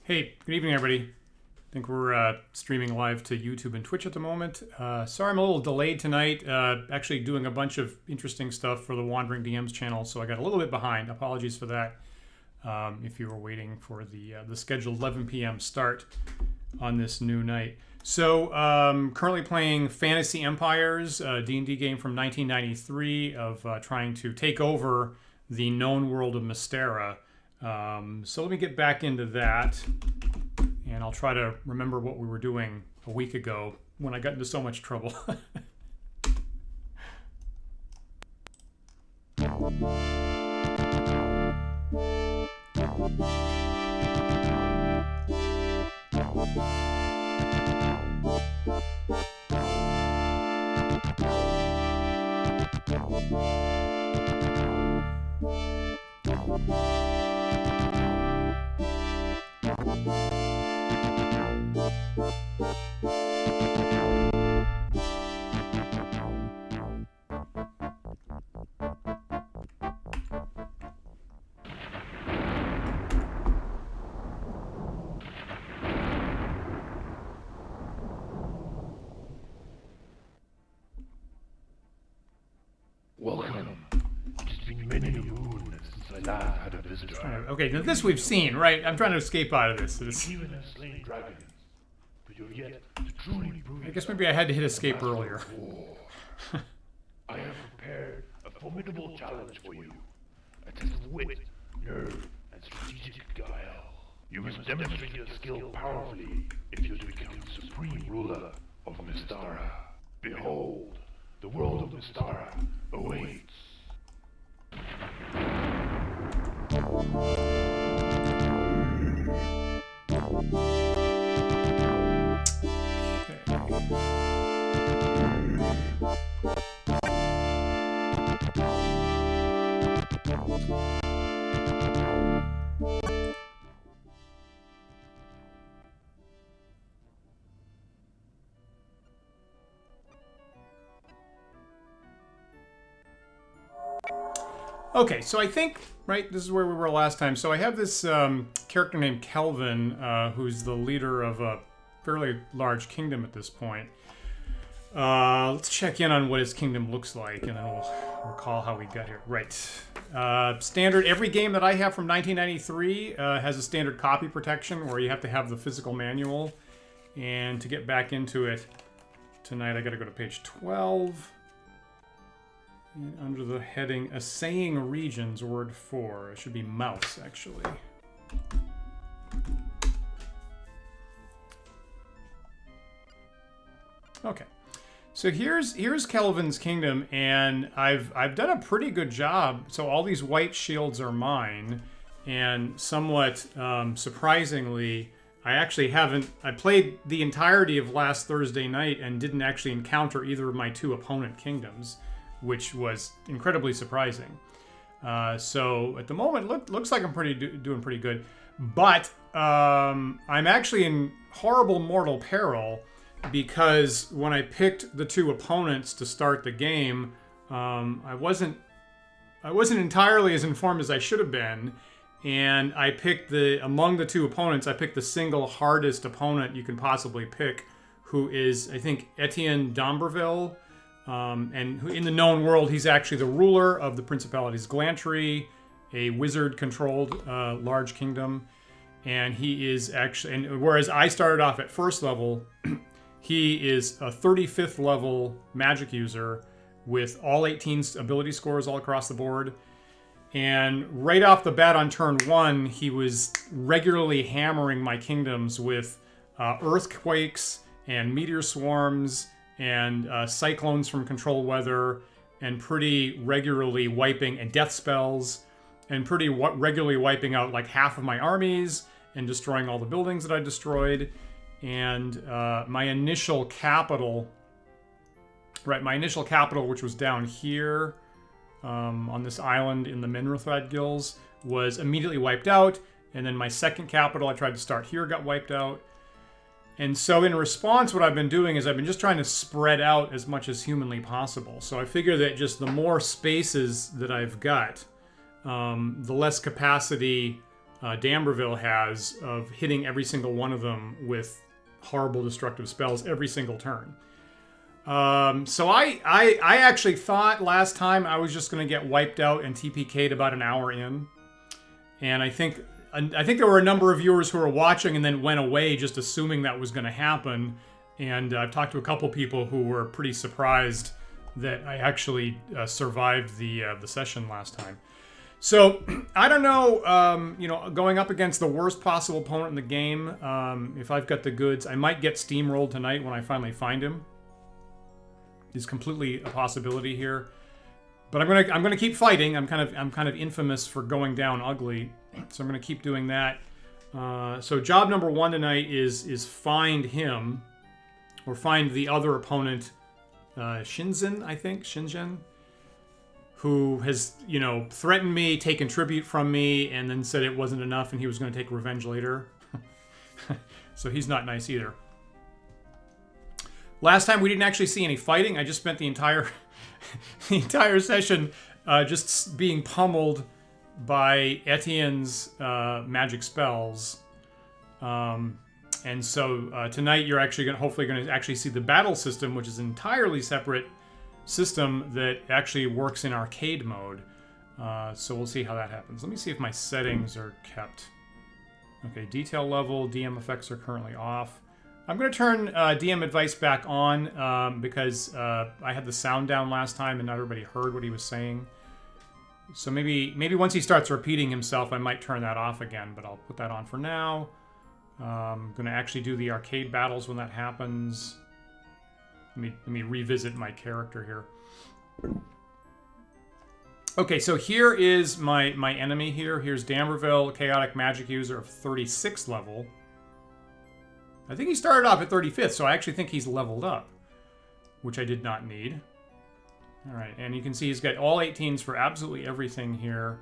Hey, good evening, everybody. I think we're streaming live to YouTube and Twitch at the moment. Sorry I'm a little delayed tonight. Actually doing a bunch of interesting stuff for the Wandering DMs channel, so I got a little bit behind. Apologies for that. If you were waiting for the scheduled 11 p.m. start on this new night. So currently playing Fantasy Empires, a D&D game from 1993 of trying to take over the known world of Mystara. So let me get back into that, and I'll try to remember what we were doing a week ago when I got into so much trouble. Welcome. It's been many a moon since I last had a visitor. Okay, now this we've seen, right? I'm trying to escape out of this. Even have slain dragons, but you're yet to truly prove. I guess maybe I had to hit escape earlier. I have prepared a formidable challenge for you. A test of wit, nerve, and strategic guile. You must demonstrate your skill powerfully if you're to become supreme ruler of Mystara. Behold, the world of Mystara awaits. Okay, so I think, right, this is where we were last time. So I have this character named Kelvin, who's the leader of a fairly large kingdom at this point. Let's check in on what his kingdom looks like, and then we'll recall how we got here. Right. Standard, every game that I have from 1993 has a standard copy protection where you have to have the physical manual. And to get back into it tonight, I got to go to page 12. And under the heading Assaying Regions, word 4. It should be mouse, actually. Okay. So here's Kelvin's kingdom, and I've done a pretty good job. So all these white shields are mine, and somewhat surprisingly, I played the entirety of last Thursday night and didn't actually encounter either of my two opponent kingdoms, which was incredibly surprising. So at the moment, looks like I'm doing pretty good. But I'm actually in horrible mortal peril because when I picked the two opponents to start the game, I wasn't entirely as informed as I should have been. And I picked among the two opponents, I picked the single hardest opponent you can possibly pick, who is, I think, Etienne d'Amberville. And in the known world, he's actually the ruler of the Principalities Glantry, a wizard-controlled large kingdom. And he is actually, and whereas I started off at first level, he is a 35th level magic user with all 18 ability scores all across the board. And right off the bat on turn 1, he was regularly hammering my kingdoms with earthquakes and meteor swarms and cyclones from control weather, and pretty regularly wiping, and death spells, and pretty regularly wiping out like half of my armies and destroying all the buildings that I destroyed. And my initial capital, which was down here on this island in the Minrathad Gills, was immediately wiped out. And then my second capital I tried to start here got wiped out. And so in response, what I've been doing is I've been just trying to spread out as much as humanly possible. So I figure that just the more spaces that I've got, the less capacity D'Amberville has of hitting every single one of them with horrible destructive spells every single turn. So I actually thought last time I was just going to get wiped out and TPK'd about an hour in. And I think there were a number of viewers who were watching and then went away just assuming that was going to happen. And I've talked to a couple people who were pretty surprised that I actually survived the session last time. So I don't know, going up against the worst possible opponent in the game, if I've got the goods, I might get steamrolled tonight when I finally find him. Is completely a possibility here, but I'm gonna keep fighting. I'm kind of infamous for going down ugly, so I'm gonna keep doing that. So job number 1 tonight is find him, or find the other opponent, Shinzen, who has threatened me, taken tribute from me, and then said it wasn't enough and he was going to take revenge later. So he's not nice either. Last time we didn't actually see any fighting. I just spent the entire session just being pummeled by Etienne's magic spells. And so tonight you're actually hopefully going to actually see the battle system, which is an entirely separate system that actually works in arcade mode. So we'll see how that happens. Let me see if my settings are kept. Okay, detail level, DM effects are currently off. I'm going to turn DM advice back on because I had the sound down last time and not everybody heard what he was saying. So maybe once he starts repeating himself, I might turn that off again, but I'll put that on for now. I'm going to actually do the arcade battles when that happens. Let me revisit my character here. Okay, so here is my enemy here. Here's D'Amberville, chaotic magic user of 36th level. I think he started off at 35th, so I actually think he's leveled up, which I did not need. All right, and you can see he's got all 18s for absolutely everything here.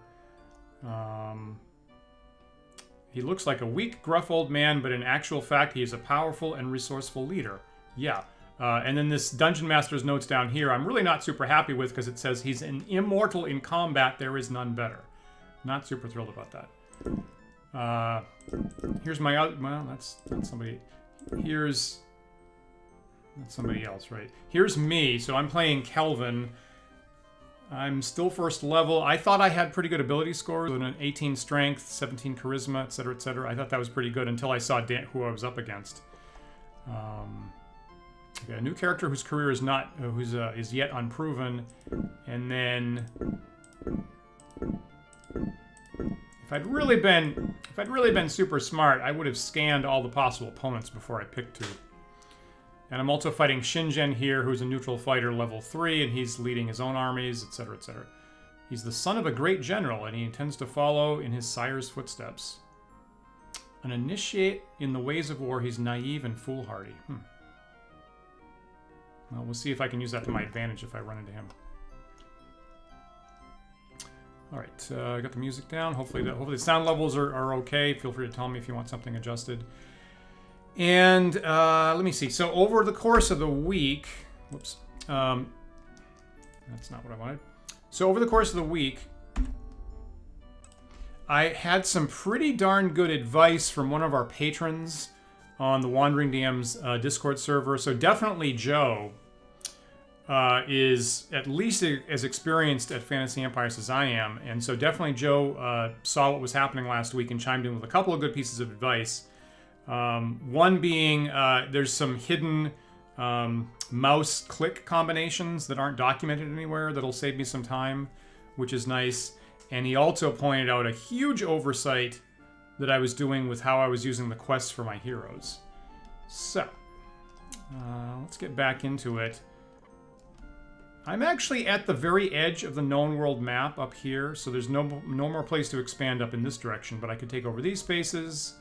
He looks like a weak, gruff old man, but in actual fact, he is a powerful and resourceful leader. Yeah. And then this Dungeon Master's notes down here, I'm really not super happy with because it says he's an immortal in combat, there is none better. Not super thrilled about that. Here's my other, well, that's somebody. That's somebody else, right? Here's me, so I'm playing Kelvin. I'm still first level. I thought I had pretty good ability scores, with an 18 strength, 17 charisma, etc., etc. I thought that was pretty good until I saw who I was up against. Okay, a new character whose career is not, is yet unproven, and then if I'd really been super smart, I would have scanned all the possible opponents before I picked two. And I'm also fighting Shinzen here, who's a neutral fighter level 3, and he's leading his own armies, etc., etc. He's the son of a great general, and he intends to follow in his sire's footsteps. An initiate in the ways of war, he's naive and foolhardy. Well, we'll see if I can use that to my advantage if I run into him. All right, I got the music down. Hopefully the sound levels are okay. Feel free to tell me if you want something adjusted. And let me see. So over the course of the week, whoops, that's not what I wanted. So over the course of the week, I had some pretty darn good advice from one of our patrons on the Wandering DM's Discord server. So definitely Joe is at least as experienced at Fantasy Empires as I am. And so definitely Joe saw what was happening last week and chimed in with a couple of good pieces of advice. One being there's some hidden mouse click combinations that aren't documented anywhere that'll save me some time, which is nice. And he also pointed out a huge oversight that I was doing with how I was using the quests for my heroes. So, let's get back into it. I'm actually at the very edge of the known world map up here, so there's no more place to expand up in this direction, but I could take over these spaces.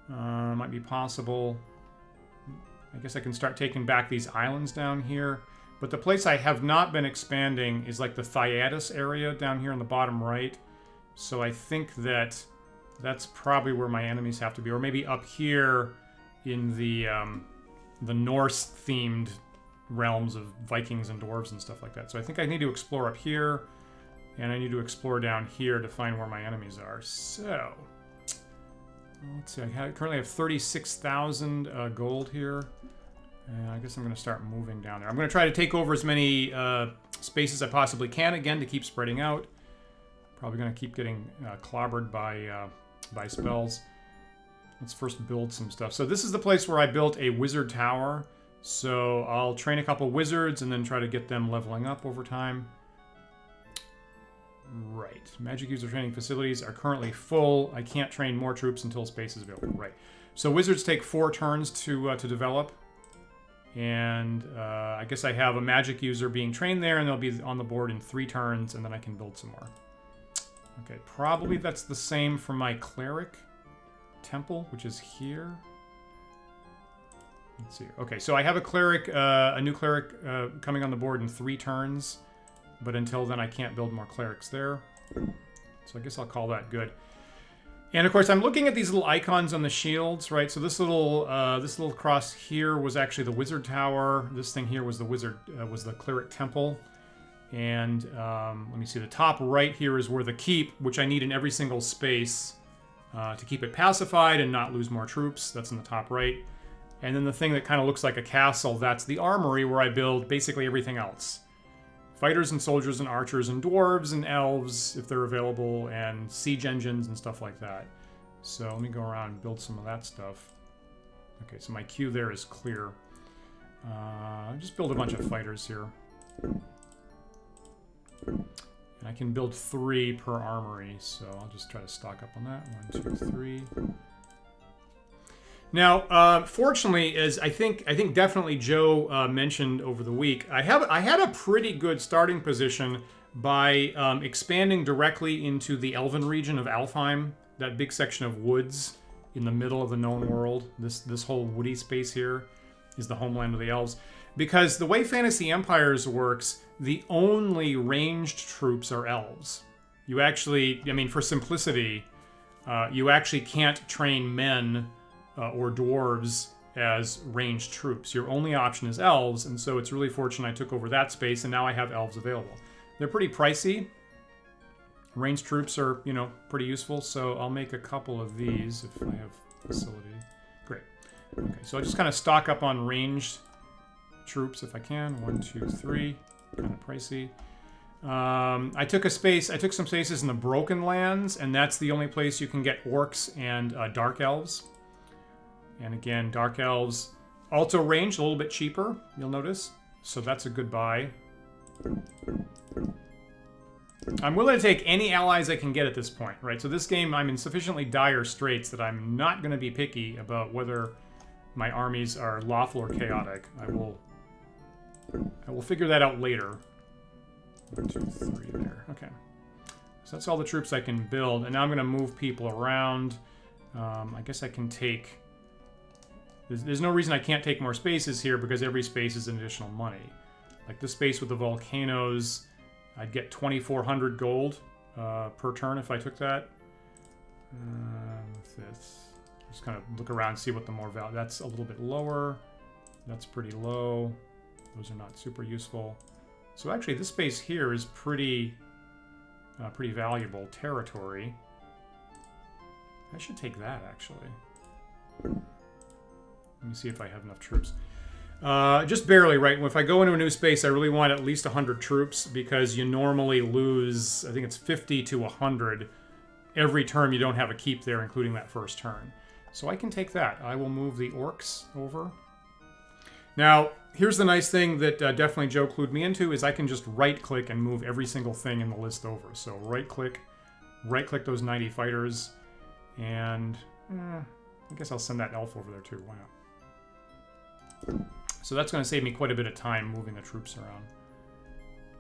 Might be possible. I guess I can start taking back these islands down here. But the place I have not been expanding is like the Thyatis area down here in the bottom right. So I think that's probably where my enemies have to be, or maybe up here in the Norse-themed realms of Vikings and dwarves and stuff like that. So I think I need to explore up here, and I need to explore down here to find where my enemies are. So Let's see, currently have 36,000 gold here. And I guess I'm going to start moving down there. I'm going to try to take over as many spaces as I possibly can, again, to keep spreading out. Probably going to keep getting clobbered by spells. Let's first build some stuff. So this is the place where I built a wizard tower. So I'll train a couple wizards and then try to get them leveling up over time. Right. Magic user training facilities are currently full. I can't train more troops until space is available. Right. So wizards take 4 turns to develop. And I guess I have a magic user being trained there, and they'll be on the board in 3 turns, and then I can build some more. Okay, probably that's the same for my cleric temple, which is here. Let's see. Okay, so I have a cleric, a new cleric coming on the board in 3 turns, but until then I can't build more clerics there. So I guess I'll call that good. And of course, I'm looking at these little icons on the shields, right? So this little cross here was actually the wizard tower. This thing here was the was the cleric temple. And let me see, the top right here is where the keep, which I need in every single space to keep it pacified and not lose more troops. That's in the top right. And then the thing that kind of looks like a castle, that's the armory, where I build basically everything else. Fighters and soldiers and archers and dwarves and elves, if they're available, and siege engines and stuff like that. So let me go around and build some of that stuff. Okay, so my queue there is clear. Just build a bunch of fighters here. And I can build 3 per armory, so I'll just try to stock up on that. 1, 2, 3. Now, fortunately, as I think definitely Joe mentioned over the week, I had a pretty good starting position by expanding directly into the Elven region of Alfheim, that big section of woods in the middle of the known world. This whole woody space here is the homeland of the elves. Because the way Fantasy Empires works, the only ranged troops are elves. You actually, I mean, for simplicity, you actually can't train men or dwarves as ranged troops. Your only option is elves, and so it's really fortunate I took over that space, and now I have elves available. They're pretty pricey. Ranged troops are, you know, pretty useful, so I'll make a couple of these if I have facility. Great. Okay, so I'll just kind of stock up on ranged troops if I can. 1, 2, 3. Kind of pricey. I took some spaces in the Broken Lands, and that's the only place you can get orcs and dark elves. And again, dark elves also ranged, a little bit cheaper, you'll notice. So that's a good buy. I'm willing to take any allies I can get at this point, right? So this game, I'm in sufficiently dire straits that I'm not going to be picky about whether my armies are lawful or chaotic. I will figure that out later. 1, 2, 3 there. Okay. So that's all the troops I can build. And now I'm going to move people around. I guess I can take... There's no reason I can't take more spaces here because every space is an additional money. Like this space with the volcanoes, I'd get 2,400 gold per turn if I took that. Just kind of look around and see what the more value... That's a little bit lower. That's pretty low. Those are not super useful. So actually this space here is pretty valuable territory. I should take that actually. Let me see if I have enough troops. Just barely, right? If I go into a new space, I really want at least 100 troops because you normally lose, I think it's 50 to 100 every turn you don't have a keep there, including that first turn. So I can take that. I will move the orcs over. Now, here's the nice thing that definitely Joe clued me into is I can just right-click and move every single thing in the list over. So right-click those 90 fighters, and I guess I'll send that elf over there too. Why not? So that's going to save me quite a bit of time moving the troops around.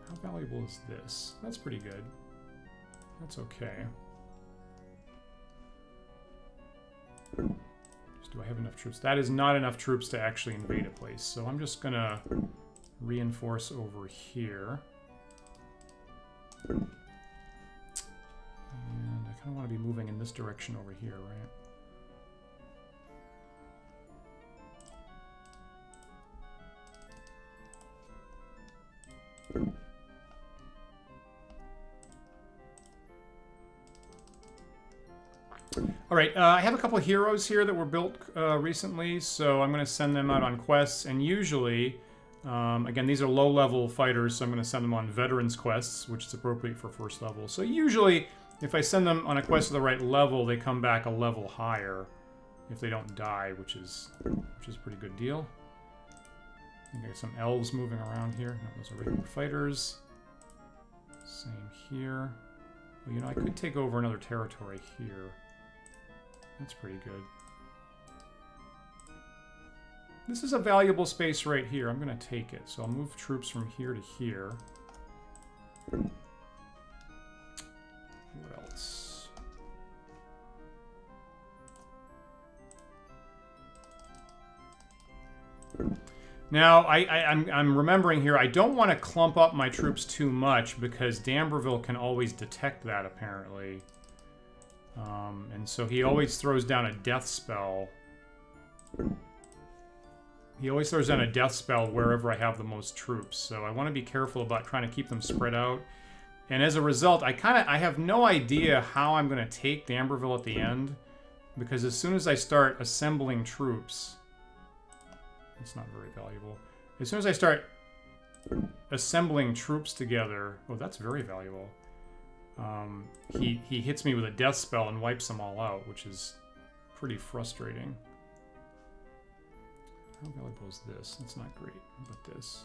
How valuable is this? That's pretty good. That's okay. Do I have enough troops? That is not enough troops to actually invade a place. So I'm just going to reinforce over here. And I kind of want to be moving in this direction over here, right? All right, I have a couple of heroes here that were built recently, so I'm going to send them out on quests. And usually, again, these are low-level fighters, so I'm going to send them on veterans quests, which is appropriate for first level. So usually, if I send them on a quest to the right level, they come back a level higher if they don't die, which is a pretty good deal. I think I got some elves moving around here. No, those are regular fighters. Same here. Well, you know, I could take over another territory here. That's pretty good. This is a valuable space right here. I'm going to take it. So I'll move troops from here to here. What else? Now, I'm remembering here, I don't want to clump up my troops too much because D'Amberville can always detect that, apparently. And so he always throws down a death spell. He always throws down a death spell wherever I have the most troops. So I want to be careful about trying to keep them spread out. And as a result, I have no idea how I'm going to take D'Amberville at the end. Because as soon as I start assembling troops... It's not very valuable. As soon as I start assembling troops together... Oh, that's very valuable. He hits me with a death spell and wipes them all out, which is pretty frustrating. How valuable is this? That's not great. How about this?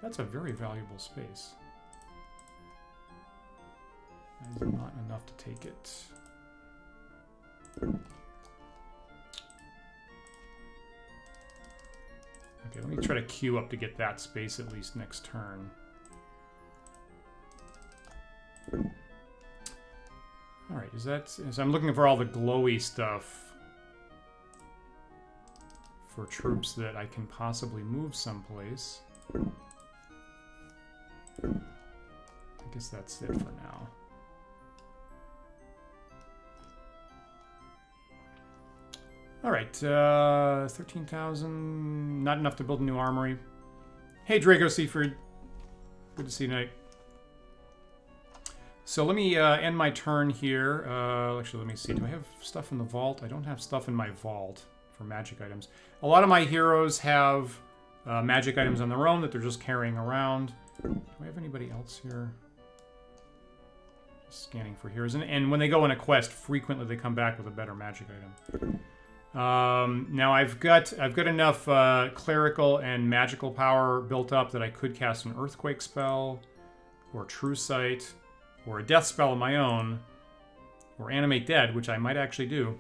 That's a very valuable space. That is not enough to take it. Okay, let me try to queue up to get that space at least next turn. Alright, is that... So I'm looking for all the glowy stuff for troops that I can possibly move someplace. I guess that's it for now. Alright, 13,000... Not enough to build a new armory. Hey, Draco Seaford. Good to see you tonight. So let me end my turn here. Actually, let me see. Do I have stuff in the vault? I don't have stuff in my vault for magic items. A lot of my heroes have magic items on their own that they're just carrying around. Do I have anybody else here? Just scanning for heroes. And when they go on a quest, frequently they come back with a better magic item. Now I've got enough clerical and magical power built up that I could cast an earthquake spell, or true sight, or a death spell of my own, or animate dead, which I might actually do.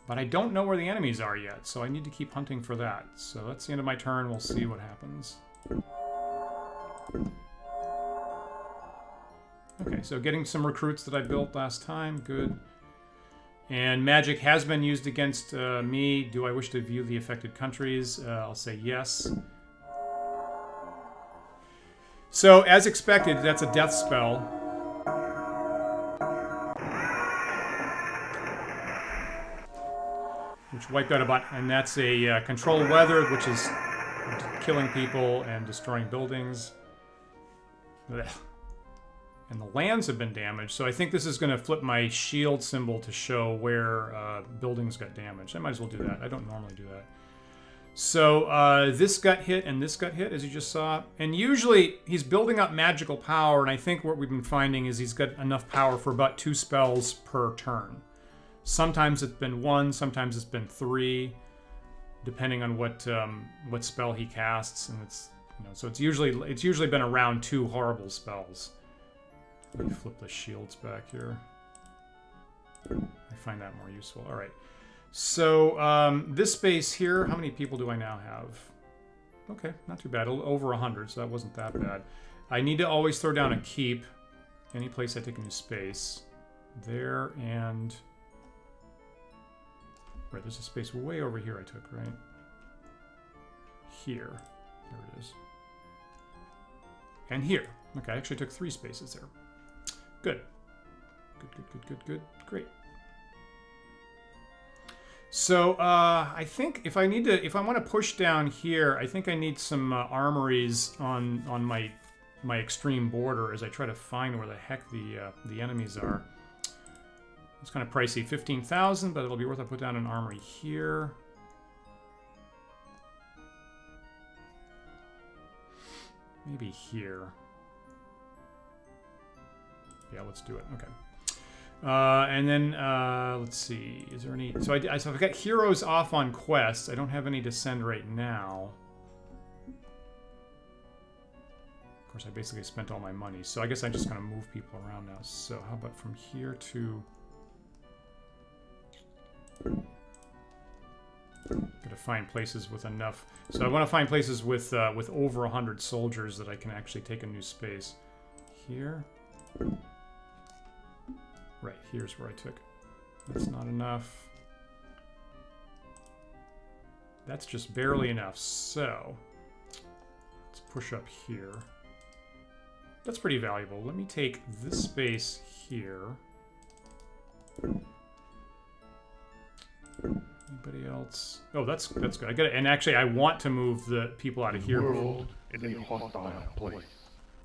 But I don't know where the enemies are yet, so I need to keep hunting for that. So that's the end of my turn. We'll see what happens. Okay, so getting some recruits that I built last time. Good. And magic has been used against me. Do I wish to view the affected countries? I'll say yes. So, as expected, that's a death spell. Which wiped out about... And that's a control weather, which is killing people and destroying buildings. Blech. And the lands have been damaged, so I think this is going to flip my shield symbol to show where buildings got damaged. I might as well do that. I don't normally do that. So this got hit and this got hit, as you just saw. And usually he's building up magical power, and I think what we've been finding is he's got enough power for about 2 spells per turn. Sometimes it's been 1, sometimes it's been 3, depending on what spell he casts. And it's so it's usually been around 2 horrible spells. Let me flip the shields back here. I find that more useful. All right. So this space here, how many people do I now have? Okay, not too bad. Over 100, so that wasn't that bad. I need to always throw down a keep. Any place I take a new space. There and... Right, there's a space way over here I took, right? Here. There it is. And here. Okay, I actually took 3 spaces there. Good. Good. Great. So, I think if I want to push down here, I think I need some armories on my extreme border as I try to find where the heck the enemies are. It's kind of pricey, 15,000, but it'll be worth it. Put down an armory here. Maybe here. Yeah, let's do it. Okay. And then, let's see. Is there any... So I've got heroes off on quests. I don't have any to send right now. Of course, I basically spent all my money. So I guess I'm just going to move people around now. So how about from here to... Gotta find places with enough. So I want to find places with over 100 soldiers that I can actually take a new space. Here. Right, here's where I took. That's not enough. That's just barely enough. So let's push up here. That's pretty valuable. Let me take this space here. Anybody else? Oh, that's good. I got it. And actually, I want to move the people out of here. The world is a hostile place,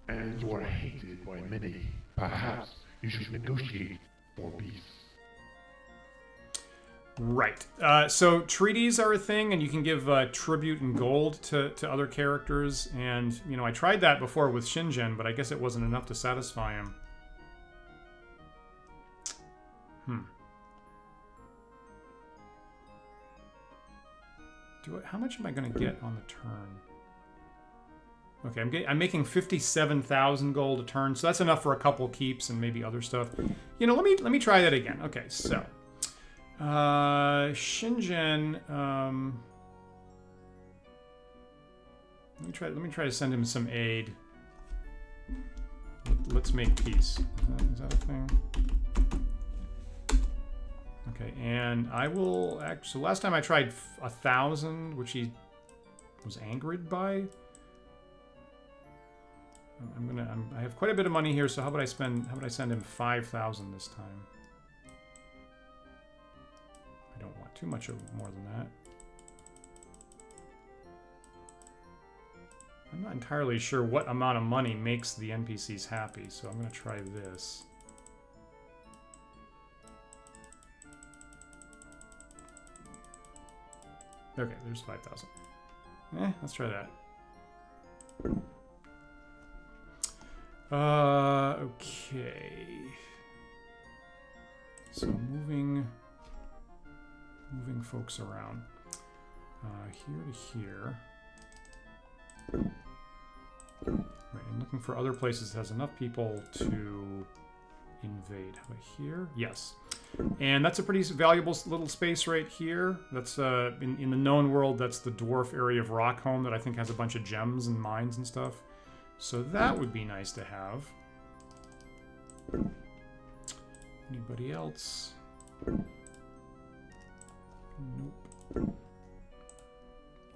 and you are hated by many. Perhaps you should negotiate for peace. Right. So treaties are a thing, and you can give tribute and gold to other characters. And you know, I tried that before with Shingen, but I guess it wasn't enough to satisfy him. How much am I going to get on the turn? Okay, I'm making 57,000 gold a turn, so that's enough for a couple keeps and maybe other stuff. You know, let me try that again. Okay, so Shingen. Let me try to send him some aid. Let's make peace. Is that a thing? Okay, and I will actually. So last time I tried 1,000, which he was angered by. I have quite a bit of money here, so how about I send him 5,000 this time? I don't want too much more than that. I'm not entirely sure what amount of money makes the NPCs happy, so I'm going to try this. Okay, there's 5,000. Let's try that. Okay. So moving folks around. Here to here. Right, and looking for other places that has enough people to invade. How about here? Yes. And that's a pretty valuable little space right here. That's in the known world, that's the dwarf area of Rockholm that I think has a bunch of gems and mines and stuff. So that would be nice to have. Anybody else? Nope.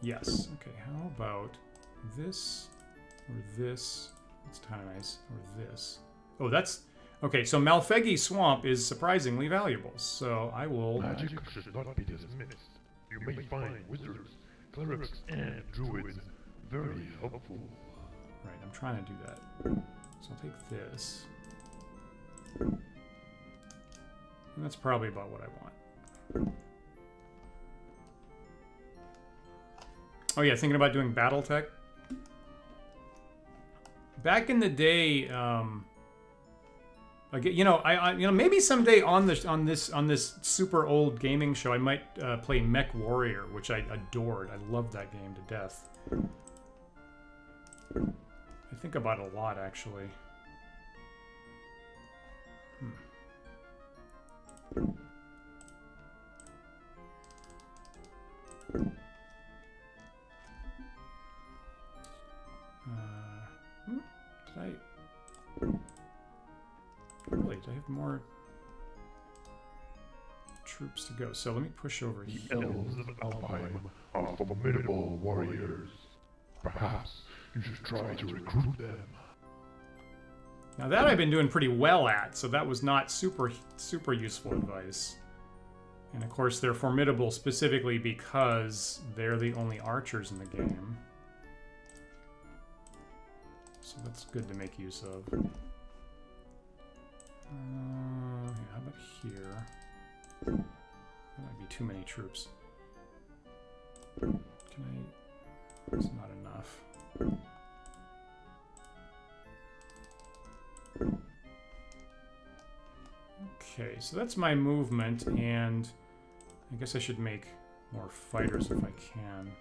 Yes. Okay, how about this or this? That's kind of nice. Or this. Oh, that's... Okay, so Malfegi Swamp is surprisingly valuable, so I will... Magic should not be dismissed. You may find wizards, clerics, and druids very helpful. Right, I'm trying to do that. So I'll take this. And that's probably about what I want. Oh yeah, thinking about doing Battletech. Back in the day, maybe someday on this super old gaming show, I might play Mech Warrior, which I adored. I loved that game to death. I think about it a lot, actually. Did I have more troops to go? So let me push over here. The elves of Alfheim are formidable warriors. Perhaps you should try to recruit them. Now that I've been doing pretty well at, so that was not super useful advice. And of course they're formidable specifically because they're the only archers in the game. So that's good to make use of. How about here? That might be too many troops. Can I... It's not enough. Okay, so that's my movement, and I guess I should make more fighters if I can.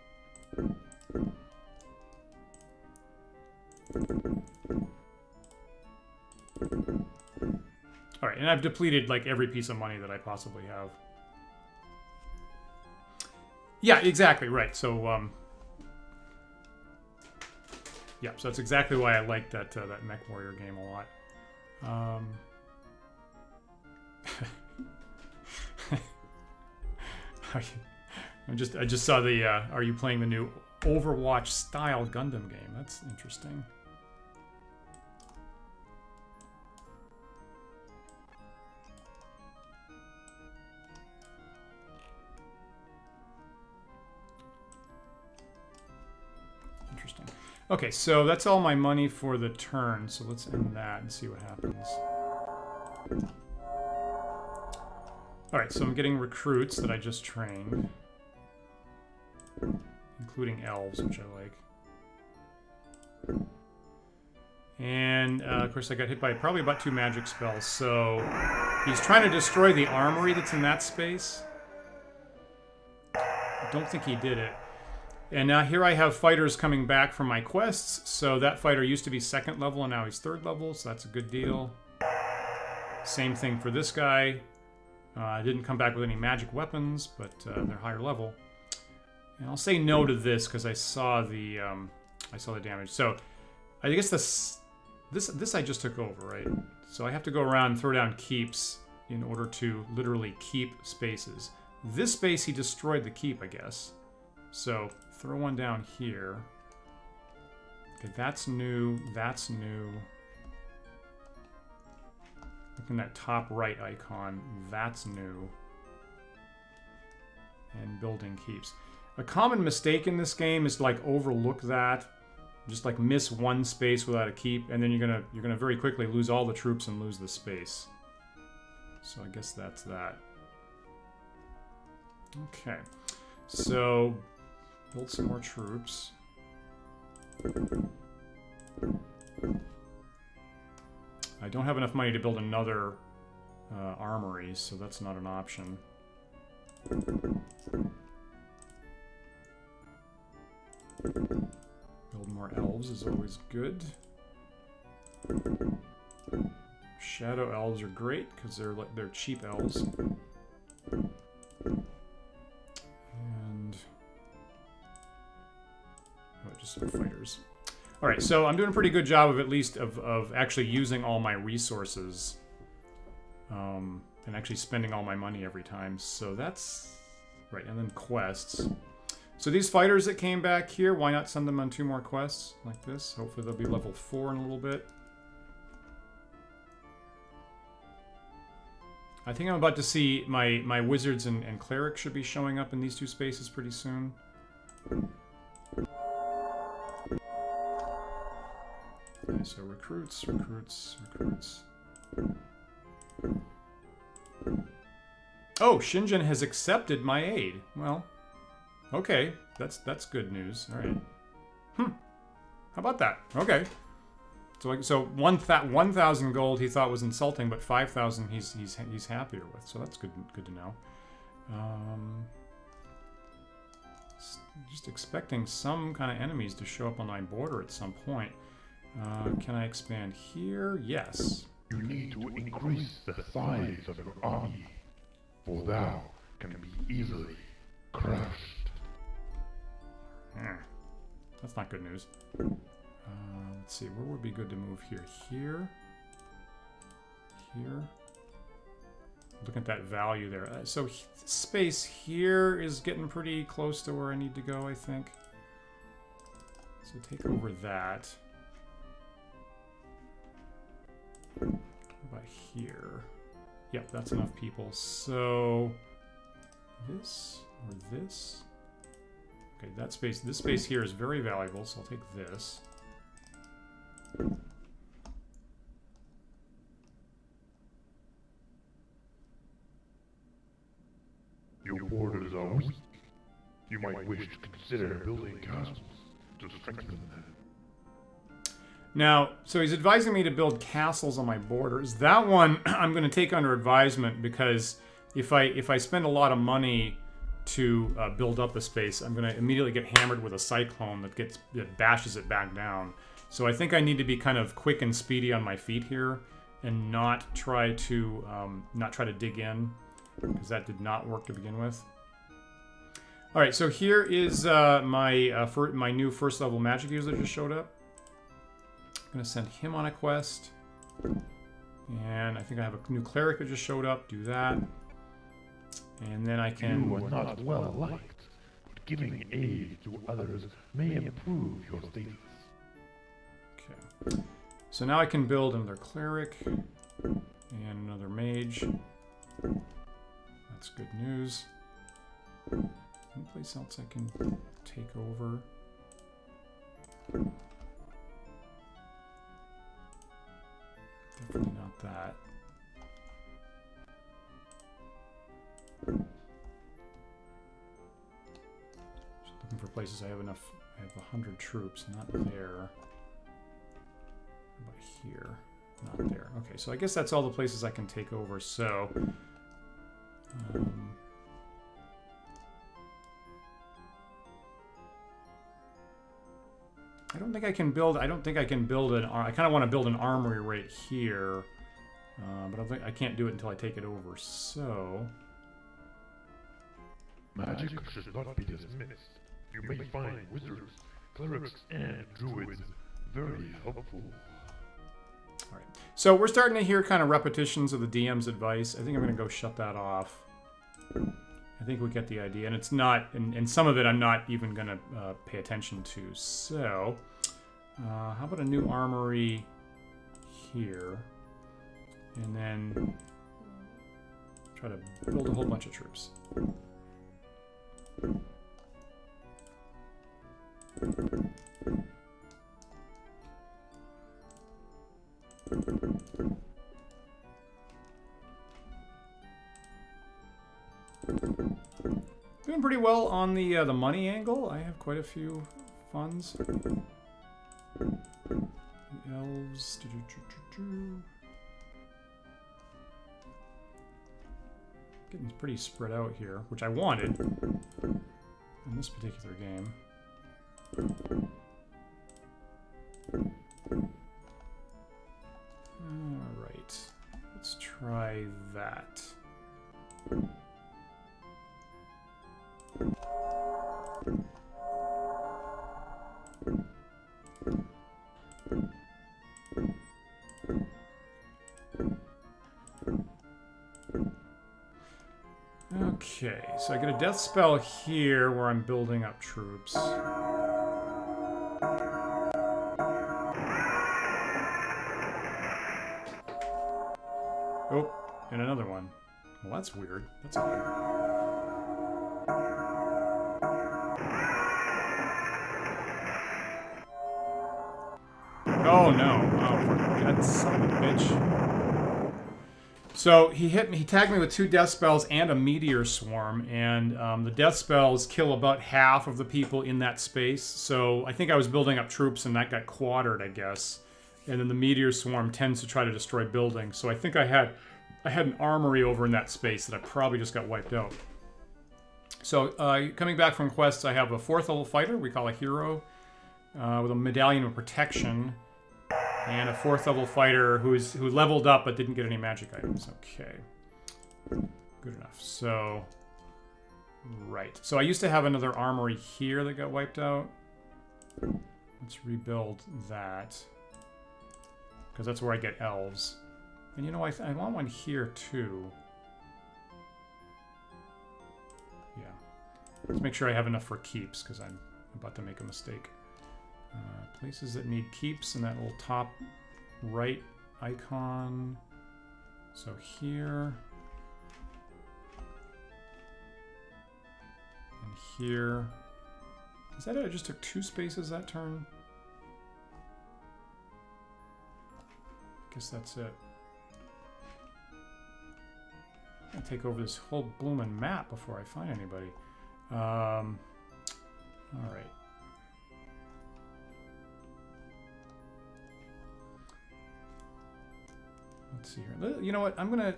Alright, and I've depleted like every piece of money that I possibly have. Yeah, exactly, right. So, yeah, so that's exactly why I like that that Mech Warrior game a lot. I just saw the are you playing the new Overwatch style Gundam game? That's interesting. Interesting. Okay, so that's all my money for the turn. So let's end that and see what happens. Alright, so I'm getting recruits that I just trained. Including elves, which I like. And, of course, I got hit by probably about 2 magic spells, so... He's trying to destroy the armory that's in that space. I don't think he did it. And now here I have fighters coming back from my quests, so that fighter used to be 2nd level and now he's 3rd level, so that's a good deal. Same thing for this guy. Didn't come back with any magic weapons, but they're higher level. And I'll say no to this because I saw the damage. So I guess this I just took over, right? So I have to go around and throw down keeps in order to literally keep spaces. This space he destroyed the keep, I guess. So throw one down here. Okay, that's new. That's new. Look in that top right icon. That's new. And building keeps. A common mistake in this game is to like overlook that. Just like miss one space without a keep, and then you're gonna very quickly lose all the troops and lose the space. So I guess that's that. Okay. So build some more troops. I don't have enough money to build another armory, so that's not an option. Build more elves is always good. Shadow elves are great because they're cheap elves. And just some fighters. All right, so I'm doing a pretty good job of at least of actually using all my resources, and actually spending all my money every time. So that's right, and then quests. So these fighters that came back here, why not send them on 2 more quests like this? Hopefully they'll be level 4 in a little bit. I think I'm about to see my wizards and clerics should be showing up in these 2 spaces pretty soon. Okay, so recruits. Oh, Shinjin has accepted my aid. Well, okay, that's good news. All right. How about that? Okay. So 1,000 gold he thought was insulting, but 5,000 he's happier with. So that's good to know. Just expecting some kind of enemies to show up on my border at some point. Can I expand here? Yes. You need to increase the size of your army, for thou can be easily crushed. That's not good news. Let's see, where would be good to move here? Here? Look at that value there. So space here is getting pretty close to where I need to go, I think. So take over that. What about here? Yep, that's enough people. So this or this? Okay, that space. This space here is very valuable, so I'll take this. Your borders are weak. You might wish to consider building castles to strengthen them. Now, so he's advising me to build castles on my borders. That one I'm going to take under advisement because if I spend a lot of money to build up a space, I'm going to immediately get hammered with a cyclone that bashes it back down. So I think I need to be kind of quick and speedy on my feet here and not try to dig in, because that did not work to begin with. All right, so here is my new first level magic user that just showed up. I'm gonna send him on a quest, and I think I have a new cleric that just showed up. Do that, and then I can. You are not well liked, but giving aid to others may improve your status. Okay, so now I can build another cleric and another mage. That's good news. Any place else I can take over? Definitely not that. Just looking for places I have enough. I have 100 troops, not there. How about here? Not there. Okay, so I guess that's all the places I can take over. So, I don't think I can build. I kind of want to build an armory right here, but I can't do it until I take it over. So, magic should not be dismissed. You may find wizards, clerics, and druids very helpful. All right. So we're starting to hear kind of repetitions of the DM's advice. I think I'm going to go shut that off. I think we get the idea, and it's not, and some of it I'm not even going to pay attention to. So, how about a new armory here, and then try to build a whole bunch of troops. Doing pretty well on the money angle. I have quite a few funds. The elves. Getting pretty spread out here, which I wanted in this particular game. Alright. Let's try that. Okay, so I get a death spell here where I'm building up troops. Oh, and another one. Well, that's weird. That's odd. Oh no. Oh, for God's son of a bitch. So he hit me. He tagged me with 2 death spells and a meteor swarm, and the death spells kill about half of the people in that space. So I think I was building up troops, and that got quartered, I guess. And then the meteor swarm tends to try to destroy buildings. So I think I had an armory over in that space that I probably just got wiped out. So coming back from quests, I have a 4th level fighter we call a hero with a medallion of protection. And a 4th level fighter who leveled up but didn't get any magic items. Okay. Good enough. So, right. So I used to have another armory here that got wiped out. Let's rebuild that. Because that's where I get elves. And you know, I want one here too. Yeah. Let's make sure I have enough for keeps, because I'm about to make a mistake. Places that need keeps in that little top right icon. So here. And here. Is that it? I just took 2 spaces that turn. Guess that's it. I'll take over this whole blooming map before I find anybody. All right. Let's see here. You know what? I'm gonna.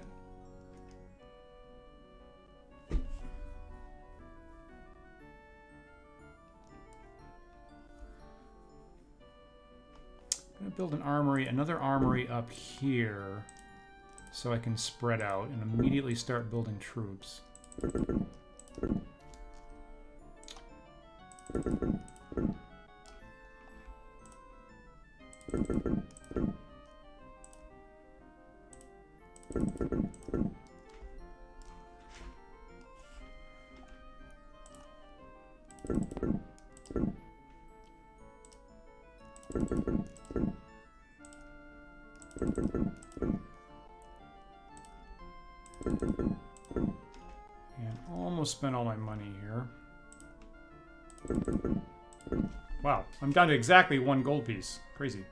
Build an armory, another armory up here, so I can spread out and immediately start building troops. Spent all my money here. Wow, I'm down to exactly 1 gold piece. Crazy.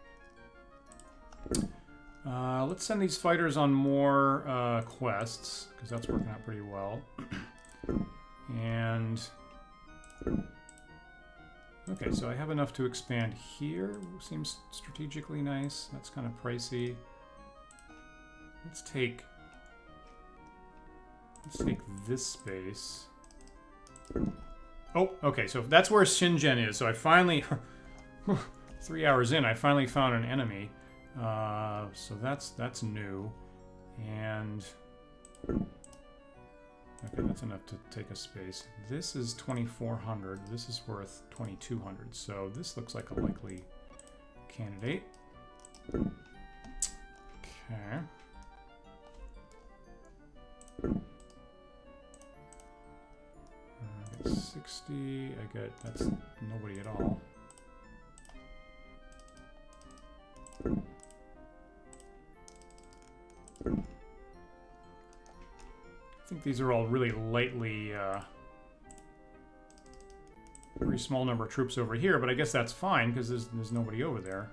Let's send these fighters on more quests, because that's working out pretty well. And... okay, so I have enough to expand here. Seems strategically nice. That's kind of pricey. Let's take this space. Oh, okay, so that's where Shingen is. So I finally, 3 hours in, I finally found an enemy. So that's new. And, okay, that's enough to take a space. This is 2,400. This is worth 2,200. So this looks like a likely candidate. Okay. 60, I get, that's nobody at all. I think these are all really lightly, very small number of troops over here, but I guess that's fine because there's nobody over there.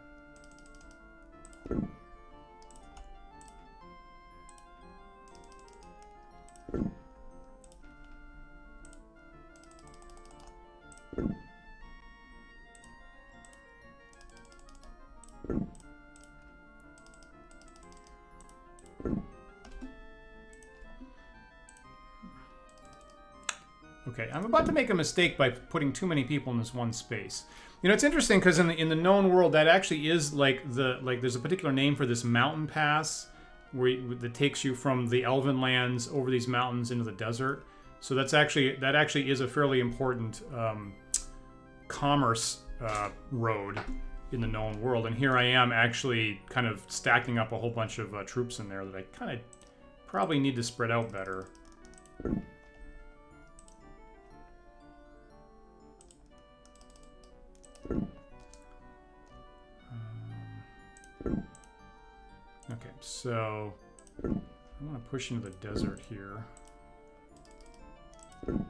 Okay, I'm about to make a mistake by putting too many people in this one space. You know, it's interesting because in the known world, that actually is like there's a particular name for this mountain pass that takes you from the Elven lands over these mountains into the desert. So that actually is a fairly important commerce road in the known world. And here I am actually kind of stacking up a whole bunch of troops in there that I kind of probably need to spread out better. Okay, so I'm going to push into the desert here. And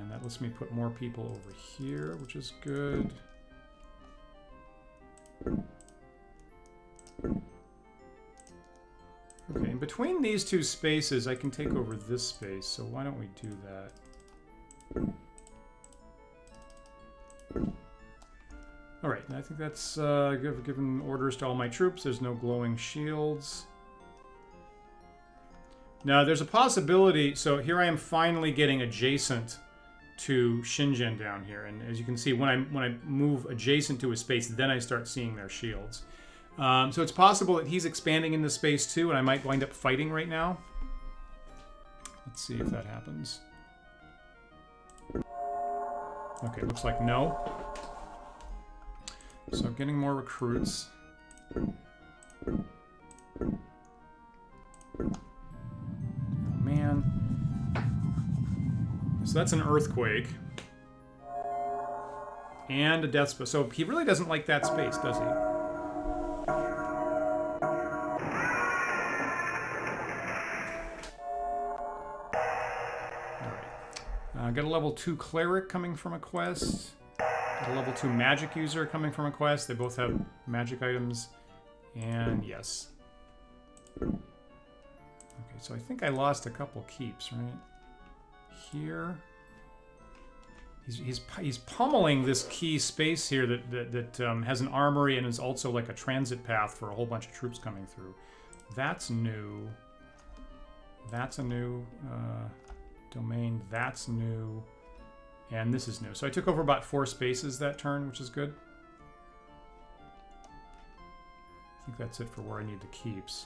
that lets me put more people over here, which is good. Okay, in between these two spaces, I can take over this space, so why don't we do that? Alright, I think that's given orders to all my troops. There's no glowing shields. Now, there's a possibility... So here I am finally getting adjacent to Shingen down here. And as you can see, when I move adjacent to a space, then I start seeing their shields. So it's possible that he's expanding into space too, and I might wind up fighting right now. Let's see if that happens. Okay, looks like no. So I'm getting more recruits. Oh, man. So that's an earthquake. And a death space. So he really doesn't like that space, does he? Alright. Got a level 2 cleric coming from a quest. A level 2 magic user coming from a quest. They both have magic items. And yes. Okay, So I think I lost a couple keeps, right? Here. He's pummeling this key space here that has an armory and is also like a transit path for a whole bunch of troops coming through. That's new. That's a new domain. That's new. And this is new. So I took over about 4 spaces that turn, which is good. I think that's it for where I need the keeps.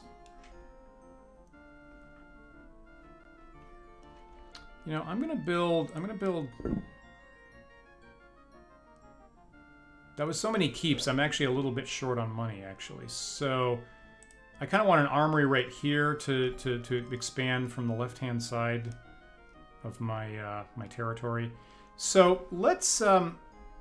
You know, I'm gonna build. That was so many keeps. I'm actually a little bit short on money, actually. So I kind of want an armory right here to expand from the left-hand side of my my territory. So let's.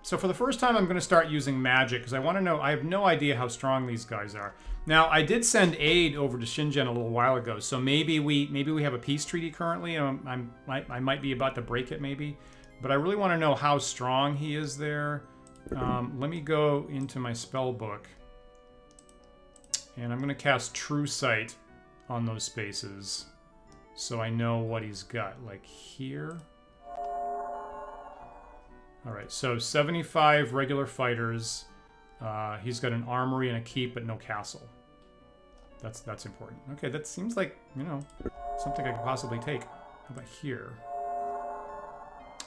So for the first time, I'm going to start using magic because I want to know. I have no idea how strong these guys are. Now I did send aid over to Shingen a little while ago, so maybe we have a peace treaty currently. I might be about to break it, maybe, but I really want to know how strong he is there. Let me go into my spell book, and I'm going to cast True Sight on those spaces, so I know what he's got. Like here. All right, so 75 regular fighters. He's got an armory and a keep, but no castle. That's important. Okay, that seems like, you know, something I could possibly take. How about here?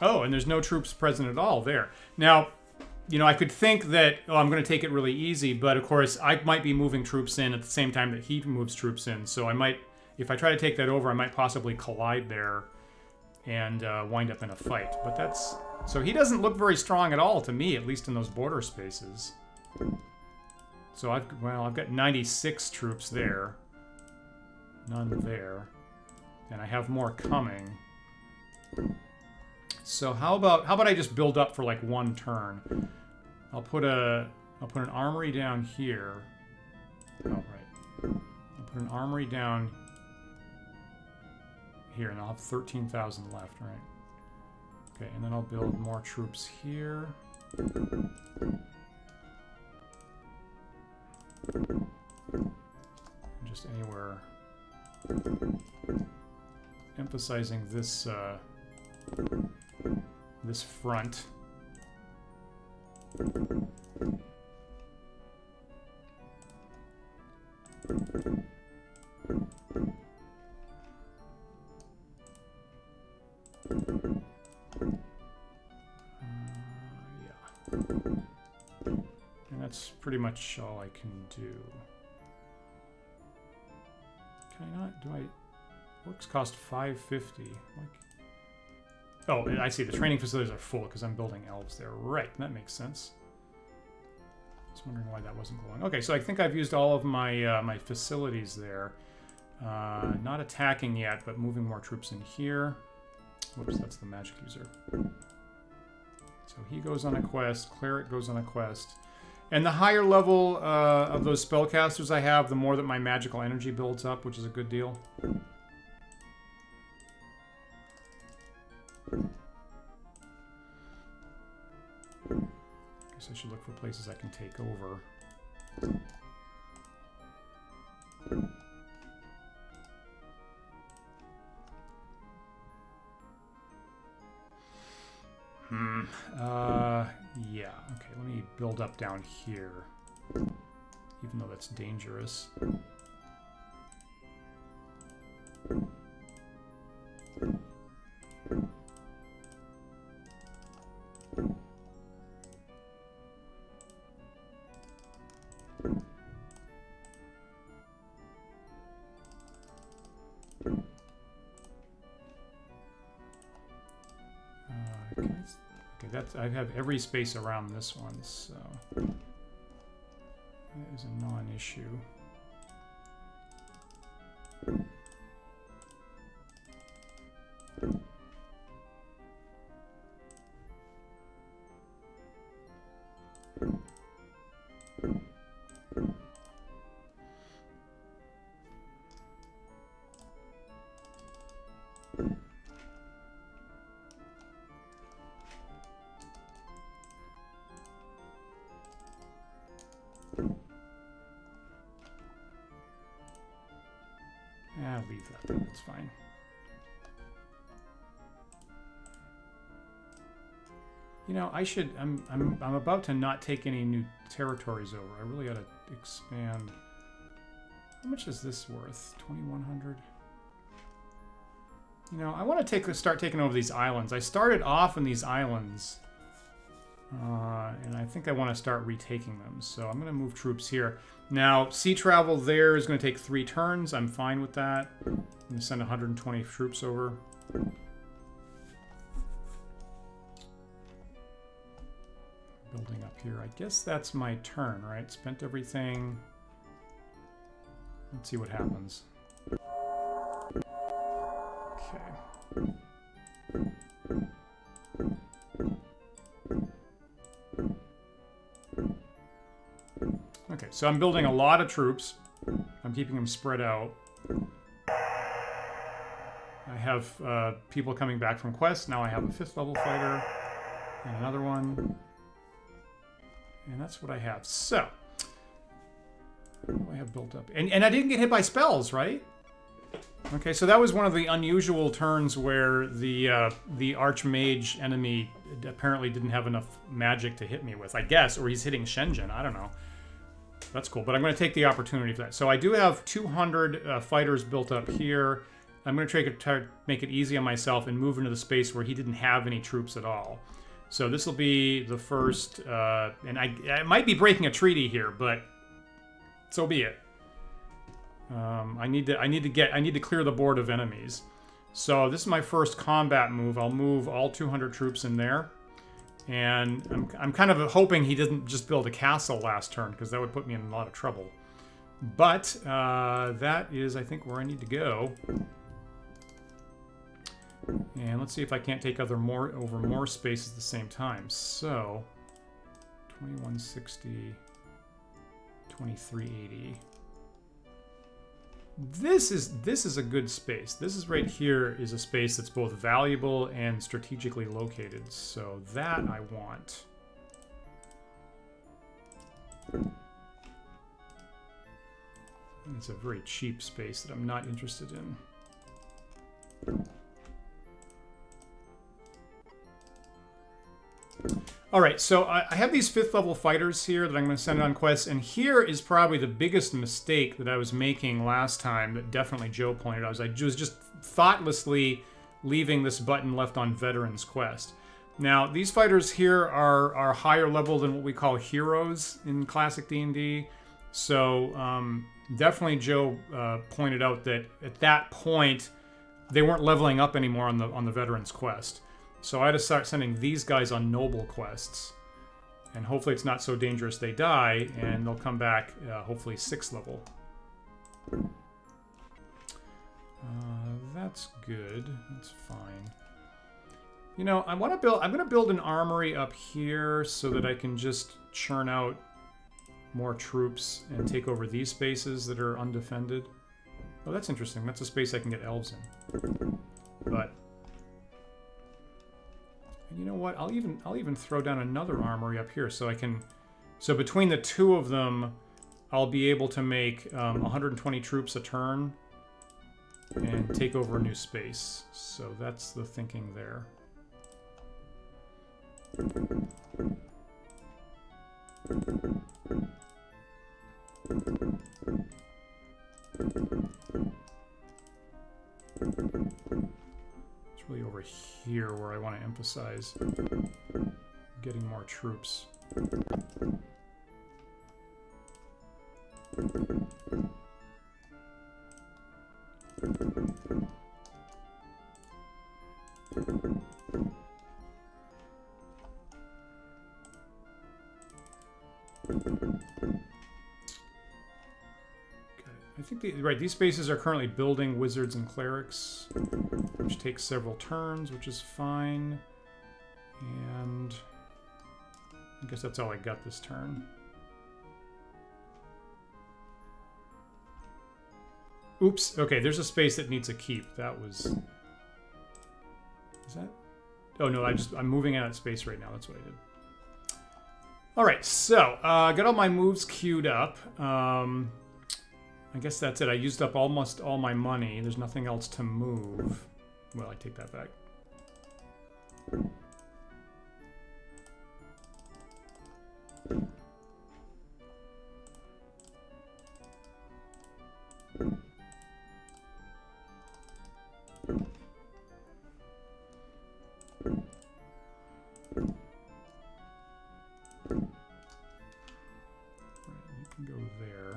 Oh, and there's no troops present at all there. Now, you know, I could think that, oh, I'm going to take it really easy, but of course, I might be moving troops in at the same time that he moves troops in. So I might, if I try to take that over, I might possibly collide there and wind up in a fight. But that's... So he doesn't look very strong at all to me, at least in those border spaces. So I've got 96 troops there. None there. And I have more coming. So how about I just build up for like 1 turn? I'll put an armory down here. Oh, right. I'll put an armory down here, and I'll have 13,000 left, right? Okay, and then I'll build more troops here. Just anywhere. Emphasizing this this front. And that's pretty much all I can do. Can I not? Do I? Works cost 550. Like, oh, I see. The training facilities are full because I'm building elves there. Right, that makes sense. I was wondering why that wasn't glowing. Okay, so I think I've used all of my my facilities there. Not attacking yet, but moving more troops in here. Whoops, that's the magic user. So he goes on a quest. Cleric goes on a quest. And the higher level of those spellcasters I have, the more that my magical energy builds up, which is a good deal. Guess I should look for places I can take over. Yeah, okay, let me build up down here, even though that's dangerous. I have every space around this one, so that is a non-issue. Leave that there, that's You know, I should. I'm about to not take any new territories over. I really got to expand. How much is this worth? 2,100. You know, I want to start taking over these islands. I started off in these islands, and I think I want to start retaking them. So I'm going to move troops here. Now, sea travel there is going to take 3 turns. I'm fine with that. I'm going to send 120 troops over. Building up here. I guess that's my turn, right? Spent everything. Let's see what happens. Okay. Okay, so I'm building a lot of troops. I'm keeping them spread out. I have people coming back from quests. Now I have a 5th level fighter and another one. And that's what I have. So, what do I have built up? And I didn't get hit by spells, right? Okay, so that was one of the unusual turns where the Archmage enemy apparently didn't have enough magic to hit me with, I guess, or he's hitting Shenzhen. I don't know. That's cool, but I'm going to take the opportunity for that. So I do have 200 fighters built up here. I'm going to try to make it easy on myself and move into the space where he didn't have any troops at all. So this will be the first, and I might be breaking a treaty here, but so be it. I need to clear the board of enemies. So this is my first combat move. I'll move all 200 troops in there, and I'm kind of hoping he didn't just build a castle last turn, because that would put me in a lot of trouble. But that is, I think, where I need to go. And let's see if I can't take over more space at the same time. So 2160, 2380. This is a good space. This is right here is a space that's both valuable and strategically located. So that I want. And it's a very cheap space that I'm not interested in. Alright, so I have these 5th level fighters here that I'm going to send on quests, and here is probably the biggest mistake that I was making last time that definitely Joe pointed out. I was just thoughtlessly leaving this button left on Veterans Quest. Now, these fighters here are higher level than what we call heroes in classic D&D, so definitely Joe pointed out that at that point they weren't leveling up anymore on the Veterans Quest. So I had to start sending these guys on noble quests. And hopefully it's not so dangerous they die, and they'll come back, hopefully 6th level. That's good. That's fine. You know, I'm going to build an armory up here so that I can just churn out more troops and take over these spaces that are undefended. Oh, that's interesting. That's a space I can get elves in. But and you know what? I'll even throw down another armory up here so I can. So between the two of them, I'll be able to make 120 troops a turn and take over a new space. So that's the thinking there. It's really over here where I want to emphasize getting more troops. I think these spaces are currently building wizards and clerics, which takes several turns, which is fine. And I guess that's all I got this turn. Oops. Okay, there's a space that needs a keep. That was... Is that... Oh, no, I'm moving out of space right now. That's what I did. All right, so got all my moves queued up. I guess that's it. I used up almost all my money. There's nothing else to move. Well, I take that back. You can go there.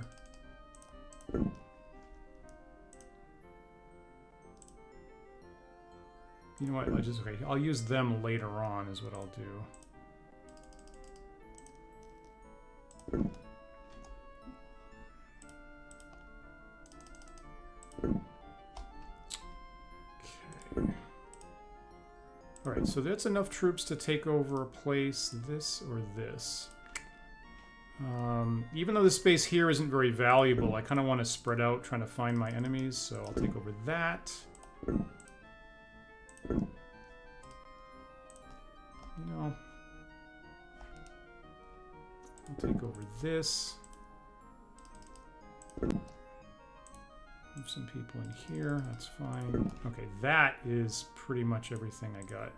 You know what? I'll use them later on is what I'll do. Okay. Alright, so that's enough troops to take over a place, this or this. Even though the space here isn't very valuable, I kind of want to spread out trying to find my enemies, so I'll take over that. You know, I'll take over this. Move some people in here, that's fine. Okay, that is pretty much everything I got.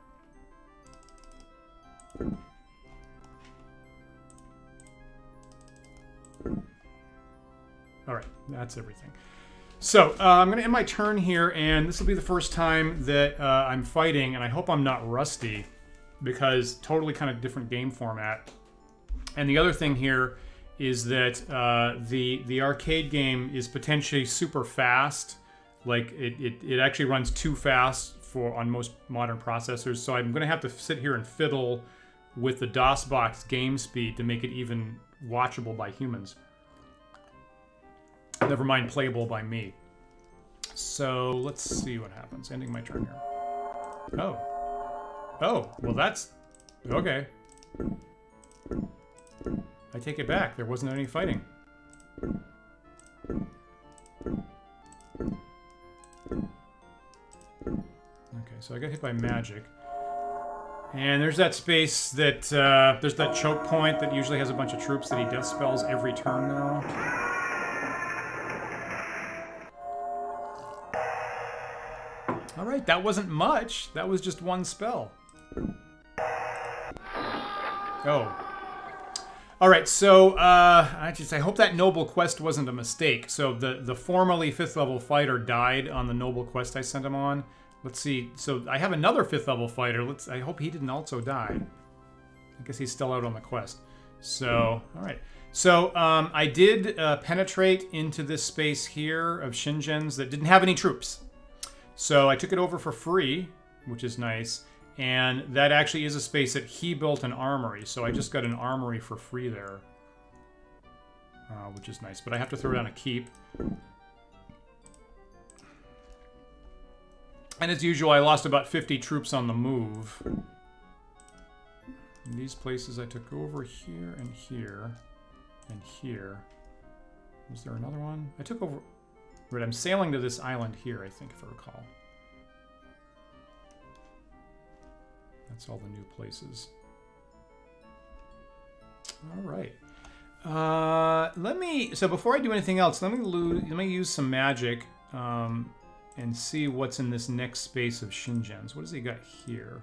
Alright, that's everything. So, I'm going to end my turn here, and this will be the first time that I'm fighting, and I hope I'm not rusty, because totally kind of different game format. And the other thing here is that the arcade game is potentially super fast. Like, it actually runs too fast on most modern processors, so I'm going to have to sit here and fiddle with the DOSBox game speed to make it even watchable by humans. Never mind playable by me. So let's see what happens. Ending my turn here. Oh. Oh, well that's... Okay. I take it back. There wasn't any fighting. Okay, so I got hit by magic. And there's that space that... there's that choke point that usually has a bunch of troops that he death spells every turn now. Alright, that wasn't much. That was just one spell. Oh. Alright, so, I hope that noble quest wasn't a mistake. So, the formerly 5th level fighter died on the noble quest I sent him on. Let's see. So, I have another 5th level fighter. I hope he didn't also die. I guess he's still out on the quest. So, alright. So, I did penetrate into this space here of Shingen's that didn't have any troops. So I took it over for free, which is nice, and that actually is a space that he built an armory, so I just got an armory for free there, which is nice, but I have to throw down a keep. And as usual, I lost about 50 troops on the move. In these places I took over here and here and here. Was there another one? I took over... Right, I'm sailing to this island here, I think, if I recall. That's all the new places. All right. So before I do anything else, let me use some magic and see what's in this next space of Shingen's. What has he got here?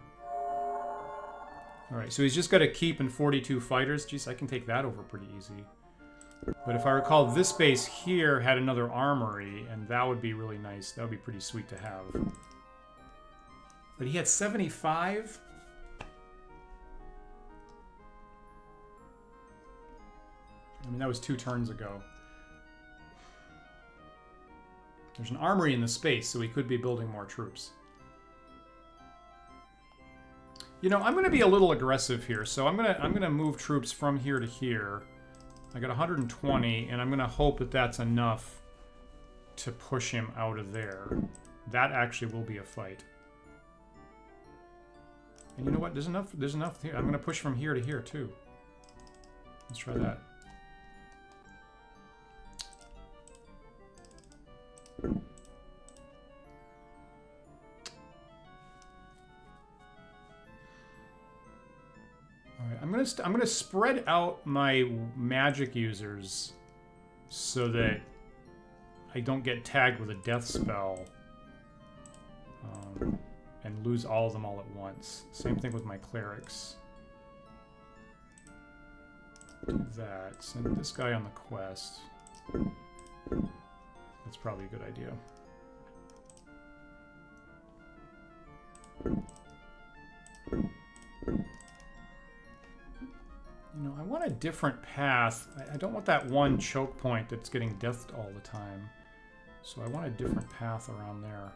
All right, so he's just got a keep and 42 fighters. Jeez, I can take that over pretty easy. But if I recall, this base here had another armory, and that would be really nice. That would be pretty sweet to have. But he had 75? I mean, that was 2 turns ago. There's an armory in the space, so he could be building more troops. You know, I'm going to be a little aggressive here, so I'm gonna move troops from here to here. I got 120, and I'm going to hope that that's enough to push him out of there. That actually will be a fight. And you know what? There's enough here. I'm going to push from here to here, too. Let's try that. I'm gonna spread out my magic users so that I don't get tagged with a death spell and lose all of them all at once. Same thing with my clerics. Do that. Send this guy on the quest. That's probably a good idea. a different path. I don't want that one choke point that's getting deathed all the time. So I want a different path around there.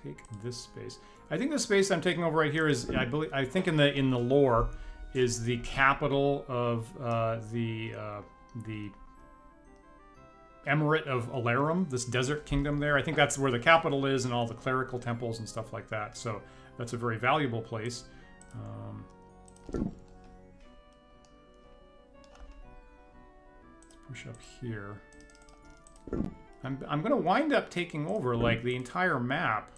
Take this space. I think the space I'm taking over right here is, I think in the lore, is the capital of the Emirate of Alarum, this desert kingdom there. I think that's where the capital is and all the clerical temples and stuff like that. So that's a very valuable place. Let's push up here. I'm going to wind up taking over like the entire map.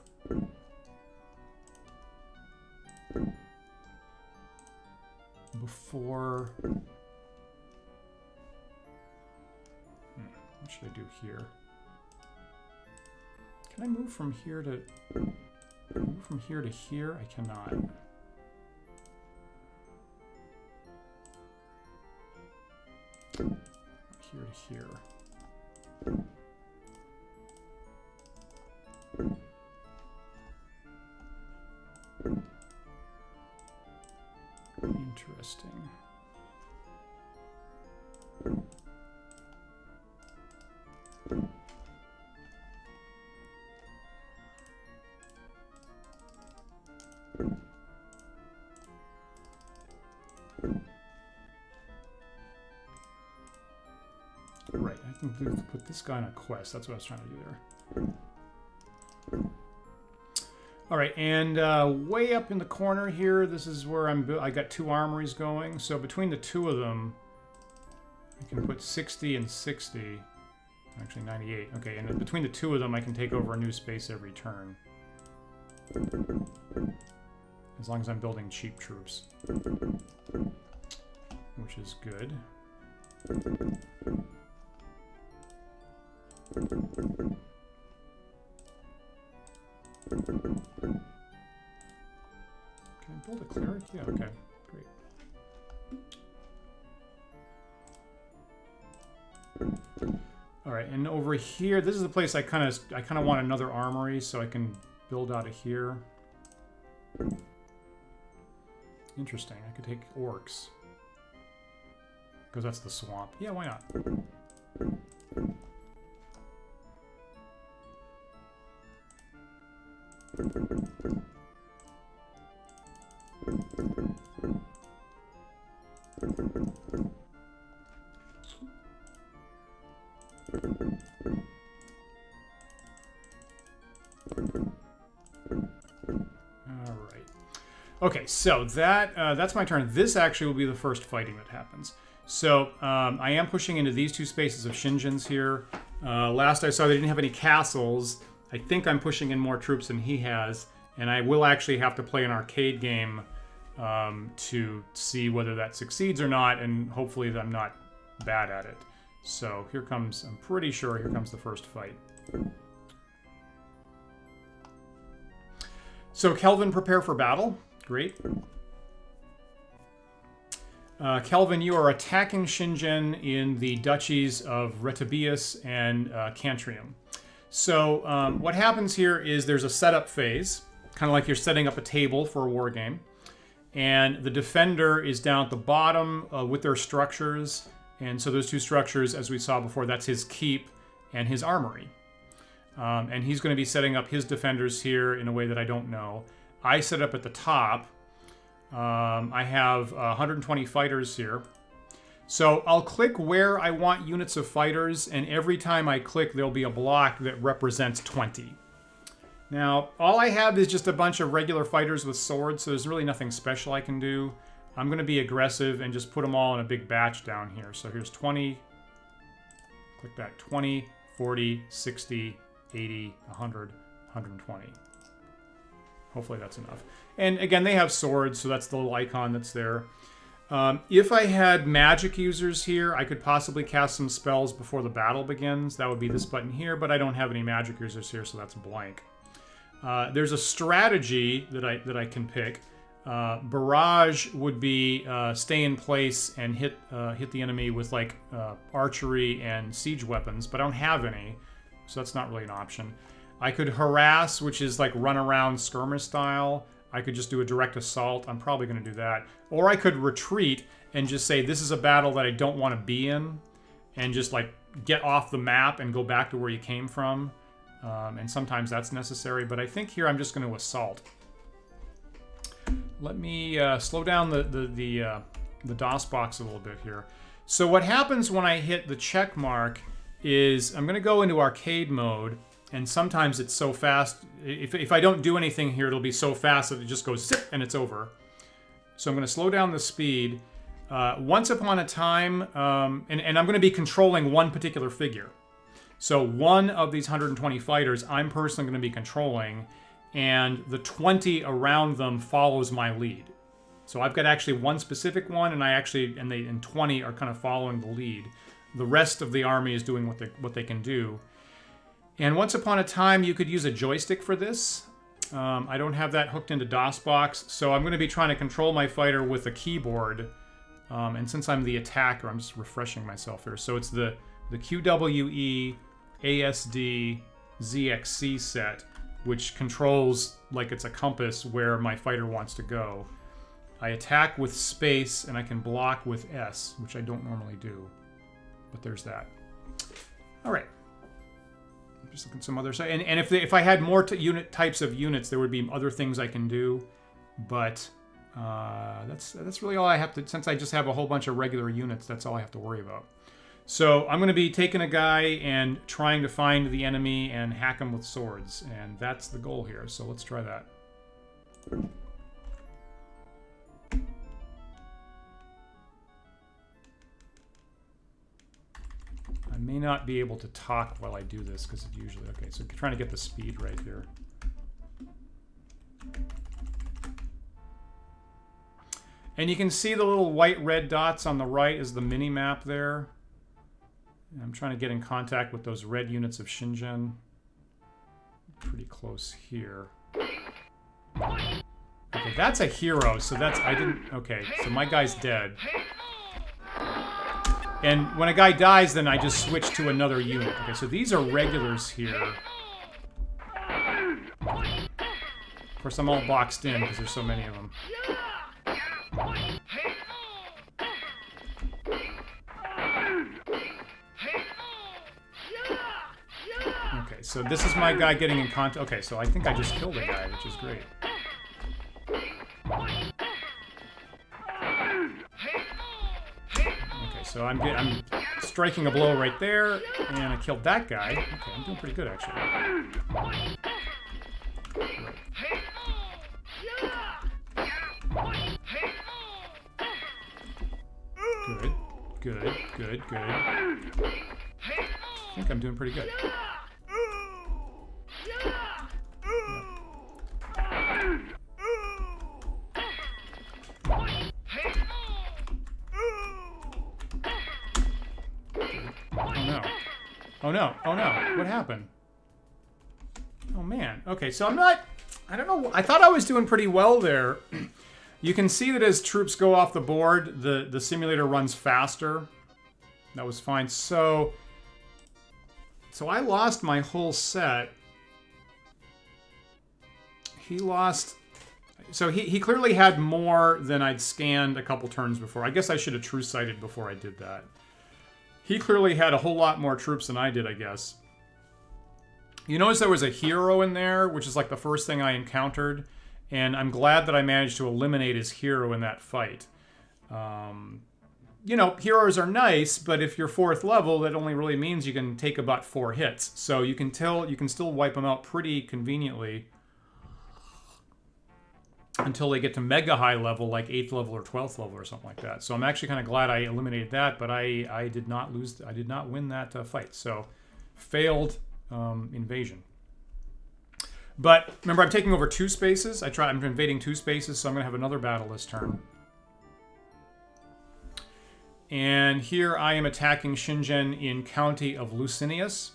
Before... What should I do here? Can I move from here to... Move from here to here? I cannot. Here to here. Interesting. Right, I can put this guy on a quest. That's what I was trying to do there. All right, and way up in the corner here, this is where I got 2 armories going. So between the 2 of them, I can put 60 and 60. Actually, 98. Okay, and between the 2 of them, I can take over a new space every turn. As long as I'm building cheap troops. Which is good. Can I build a cleric? Yeah, okay, great. All right, and over here, this is the place I kind of want another armory, so I can build out of here. Interesting. I could take orcs because that's the swamp. Yeah, why not? Okay, so that's my turn. This actually will be the first fighting that happens. So I am pushing into these 2 spaces of Shinjin's here. Last I saw they didn't have any castles. I think I'm pushing in more troops than he has, and I will actually have to play an arcade game to see whether that succeeds or not, and hopefully that I'm not bad at it. So here comes, I'm pretty sure here comes the first fight. So Kelvin, prepare for battle. Great. Kelvin, you are attacking Shinjin in the duchies of Retabius and Cantrium. So what happens here is there's a setup phase, kind of like you're setting up a table for a war game. And the defender is down at the bottom with their structures. And so those 2 structures, as we saw before, that's his keep and his armory. And he's going to be setting up his defenders here in a way that I don't know. I set up at the top. I have 120 fighters here. So I'll click where I want units of fighters, and every time I click, there'll be a block that represents 20. Now, all I have is just a bunch of regular fighters with swords, so there's really nothing special I can do. I'm going to be aggressive and just put them all in a big batch down here. So here's 20. Click that. 20, 40, 60, 80, 100, 120. Hopefully that's enough. And again, they have swords, so that's the little icon that's there. If I had magic users here, I could possibly cast some spells before the battle begins. That would be this button here, but I don't have any magic users here, so that's blank. There's a strategy that I can pick. Barrage would be stay in place and hit the enemy with like archery and siege weapons, but I don't have any, so that's not really an option. I could harass, which is like run around skirmish style. I could just do a direct assault. I'm probably going to do that. Or I could retreat and just say, this is a battle that I don't want to be in. And just, like, get off the map and go back to where you came from. And sometimes that's necessary. But I think here I'm just going to assault. Let me slow down the DOS box a little bit here. So what happens when I hit the check mark is I'm going to go into arcade mode. And sometimes it's so fast, if I don't do anything here, it'll be so fast that it just goes zip and it's over. So I'm going to slow down the speed. Once upon a time, and I'm going to be controlling one particular figure. So one of these 120 fighters, I'm personally going to be controlling, and the 20 around them follows my lead. So I've got actually one specific one, and 20 are kind of following the lead. The rest of the army is doing what they can do. And once upon a time, you could use a joystick for this. I don't have that hooked into DOSBox, so I'm going to be trying to control my fighter with a keyboard. And since I'm the attacker, I'm just refreshing myself here. So it's the QWE ASD ZXC set, which controls like it's a compass where my fighter wants to go. I attack with space, and I can block with S, which I don't normally do. But there's that. All right. Just looking at some other side, and if I had more types of units, there would be other things I can do, but that's really all I have to. Since I just have a whole bunch of regular units, that's all I have to worry about. So I'm going to be taking a guy and trying to find the enemy and hack him with swords, and that's the goal here. So let's try that. I may not be able to talk while I do this because it usually... Okay, so trying to get the speed right here. And you can see the little white-red dots on the right is the mini-map there. And I'm trying to get in contact with those red units of Shingen. Pretty close here. Okay, that's a hero, so that's... I didn't... Okay, so my guy's dead. And when a guy dies, then I just switch to another unit. Okay, so these are regulars here. Of course, I'm all boxed in because there's so many of them. Okay, so this is my guy getting in contact. Okay, so I think I just killed a guy, which is great. So I'm striking a blow right there, and I killed that guy. Okay, I'm doing pretty good, actually. Good. I think I'm doing pretty good. Oh no, what happened? Oh man, okay, so I don't know, I thought I was doing pretty well there. You can see that as troops go off the board, the simulator runs faster. That was fine. So I lost my whole set. He lost... So he clearly had more than I'd scanned a couple turns before. I guess I should have true sighted before I did that. He clearly had a whole lot more troops than I did, I guess. You notice there was a hero in there, which is like the first thing I encountered. And I'm glad that I managed to eliminate his hero in that fight. You know, heroes are nice, but if you're 4th level, that only really means you can take about 4 hits. So you can still wipe them out pretty conveniently until they get to mega high level, like 8th level or 12th level or something like that. So I'm actually kind of glad I eliminated that, but I did not lose. I did not win that fight. So failed invasion. But remember, I'm taking over 2 spaces. I'm invading 2 spaces, so I'm going to have another battle this turn. And here I am attacking Shingen in County of Lusinius.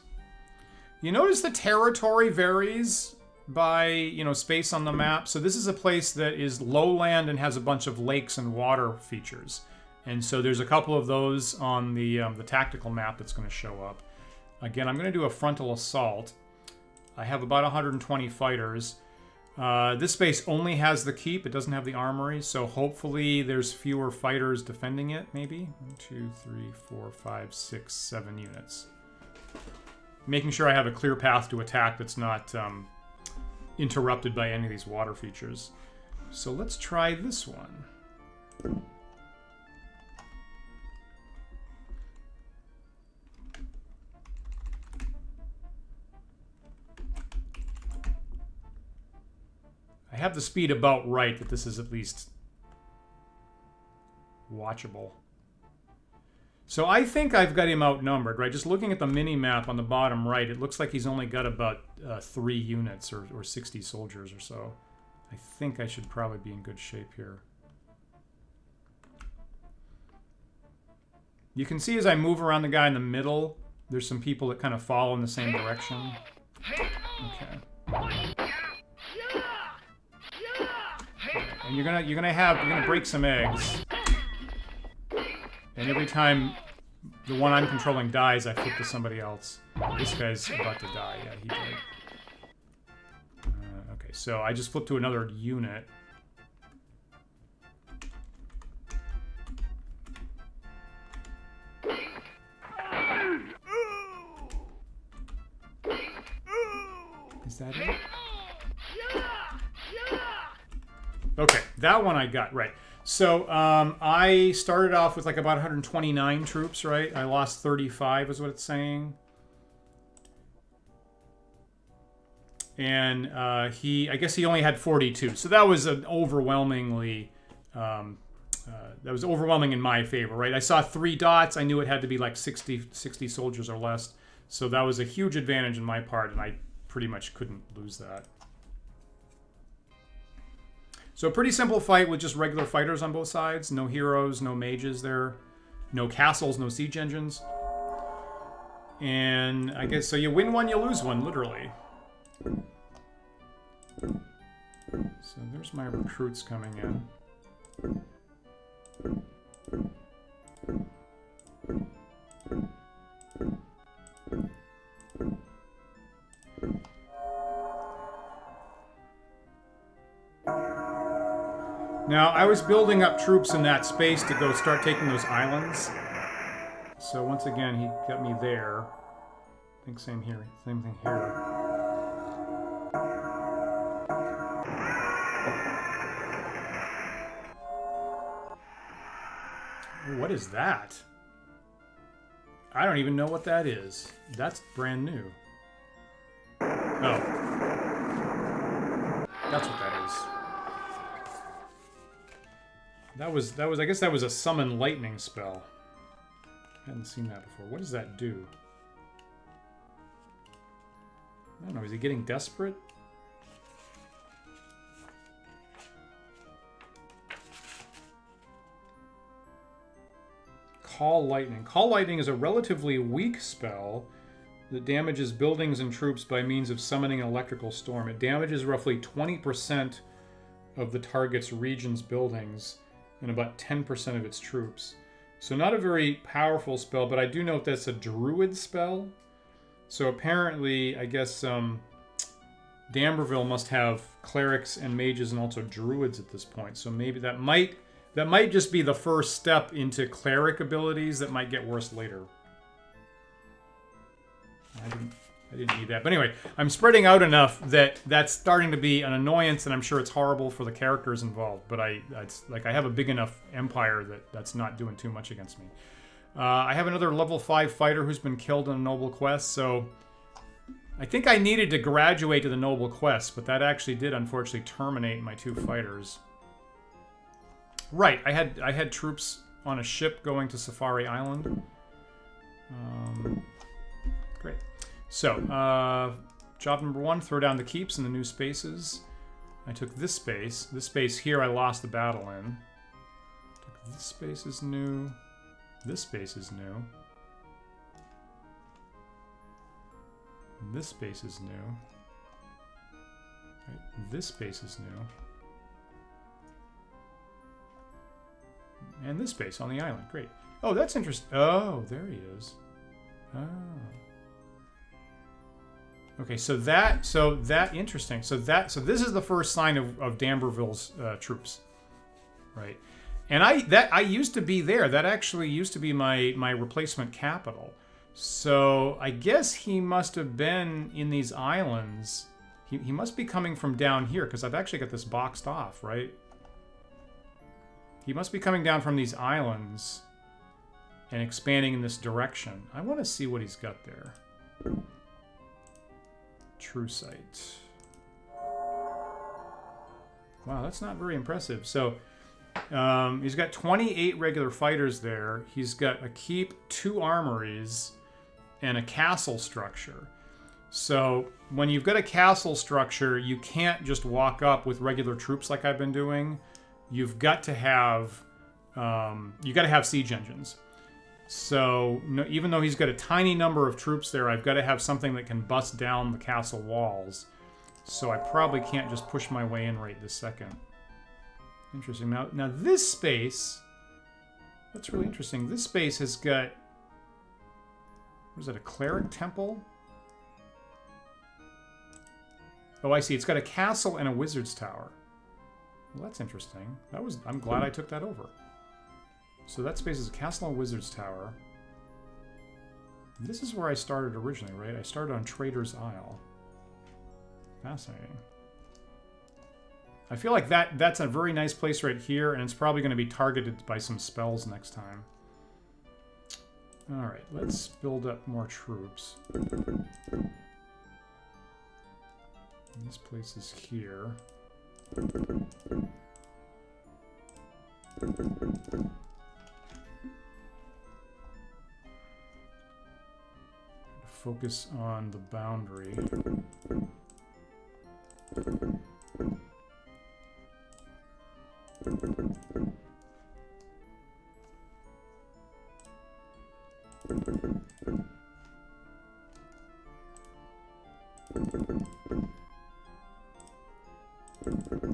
You notice the territory varies by, you know, space on the map. So this is a place that is lowland and has a bunch of lakes and water features. And so there's a couple of those on the tactical map that's going to show up. Again, I'm going to do a frontal assault. I have about 120 fighters. This space only has the keep. It doesn't have the armory, so hopefully there's fewer fighters defending it, maybe. 1, 2, 3, 4, 5, 6, 7 units. Making sure I have a clear path to attack that's not interrupted by any of these water features. So let's try this one. I have the speed about right that this is at least watchable. So I think I've got him outnumbered, right? Just looking at the mini-map on the bottom right, it looks like he's only got about 3 units or 60 soldiers or so. I think I should probably be in good shape here. You can see as I move around the guy in the middle, there's some people that kind of follow in the same direction. Okay. And you're gonna break some eggs. And every time the one I'm controlling dies, I flip to somebody else. This guy's about to die. Yeah, he died. Okay, so I just flipped to another unit. Is that it? Okay, that one I got, right. So, I started off with like about 129 troops, right? I lost 35 is what it's saying. And I guess he only had 42. So that was an overwhelmingly, that was overwhelming in my favor, right? I saw 3 dots. I knew it had to be like 60 soldiers or less. So that was a huge advantage in my part, and I pretty much couldn't lose that. So a pretty simple fight with just regular fighters on both sides. No heroes, no mages there. No castles, no siege engines. And I guess, so you win one, you lose one, literally. So there's my recruits coming in. Now, I was building up troops in that space to go start taking those islands. So once again, he got me there. I think same here. Same thing here. What is that? I don't even know what that is. That's brand new. Oh. That's what that is. That was I guess that was a summon lightning spell. I hadn't seen that before. What does that do? I don't know, is he getting desperate? Call Lightning. Call Lightning is a relatively weak spell that damages buildings and troops by means of summoning an electrical storm. It damages roughly 20% of the target's region's buildings and about 10% of its troops. So not a very powerful spell, but I do note that's a druid spell. So apparently, I guess D'Amberville must have clerics and mages and also druids at this point. So maybe that might just be the first step into cleric abilities that might get worse later. I didn't need that. But anyway, I'm spreading out enough that that's starting to be an annoyance, and I'm sure it's horrible for the characters involved. But I have a big enough empire that that's not doing too much against me. I have another level 5 fighter who's been killed in a noble quest, so I think I needed to graduate to the noble quest, but that actually did unfortunately terminate my 2 fighters. Right, I had troops on a ship going to Safari Island. Great. So, job number 1, throw down the keeps in the new spaces. I took this space. This space here I lost the battle in. This space is new. This space is new. This space is new. Right. This space is new. And this space on the island. Great. Oh, that's interesting. Oh, there he is. Oh. Okay, so that interesting. So this is the first sign of D'Amberville's troops, right? And I used to be there. That actually used to be my replacement capital. So I guess he must have been in these islands. He must be coming from down here because I've actually got this boxed off, right? He must be coming down from these islands and expanding in this direction. I want to see what he's got there. True sight. Wow, that's not very impressive. So he's got 28 regular fighters there. He's got a keep, 2 armories, and a castle structure. So when you've got a castle structure, you can't just walk up with regular troops like I've been doing. You've got to have siege engines. So even though he's got a tiny number of troops there, I've got to have something that can bust down the castle walls. So I probably can't just push my way in right this second. Interesting. Now this space, that's really interesting. This space has got, what is it, a cleric temple? Oh, I see. It's got a castle and a wizard's tower. Well, that's interesting. I'm glad I took that over. So that space is a castle and wizard's tower. This is where I started originally, right? I started on Trader's Isle. Fascinating. I feel like that's a very nice place right here, and it's probably going to be targeted by some spells next time. Alright, let's build up more troops. This place is here. Focus on the boundary.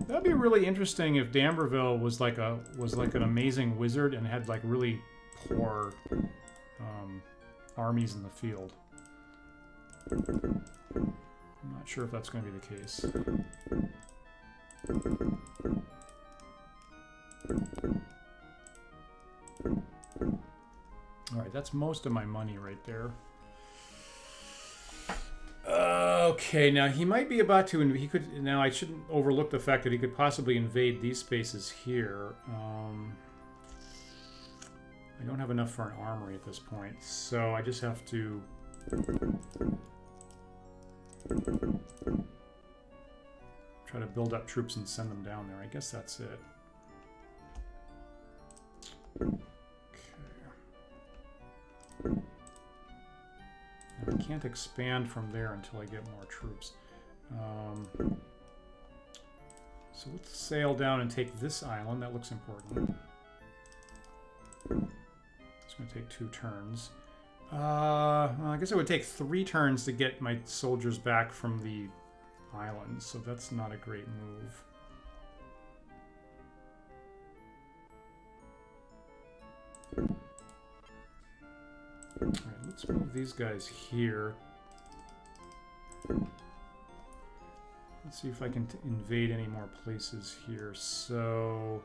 That'd be really interesting if D'Amberville was like an amazing wizard and had like really poor armies in the field. I'm not sure if that's going to be the case. Alright, that's most of my money right there. Okay, now he might be about to... Now I shouldn't overlook the fact that he could possibly invade these spaces here. I don't have enough for an armory at this point, so I just have to... try to build up troops and send them down there. I guess that's it. Okay. I can't expand from there until I get more troops. So let's sail down and take this island. That looks important. It's going to take 2 turns. Well, I guess it would take 3 turns to get my soldiers back from the island, so that's not a great move. Alright, let's move these guys here. Let's see if I can invade any more places here. So...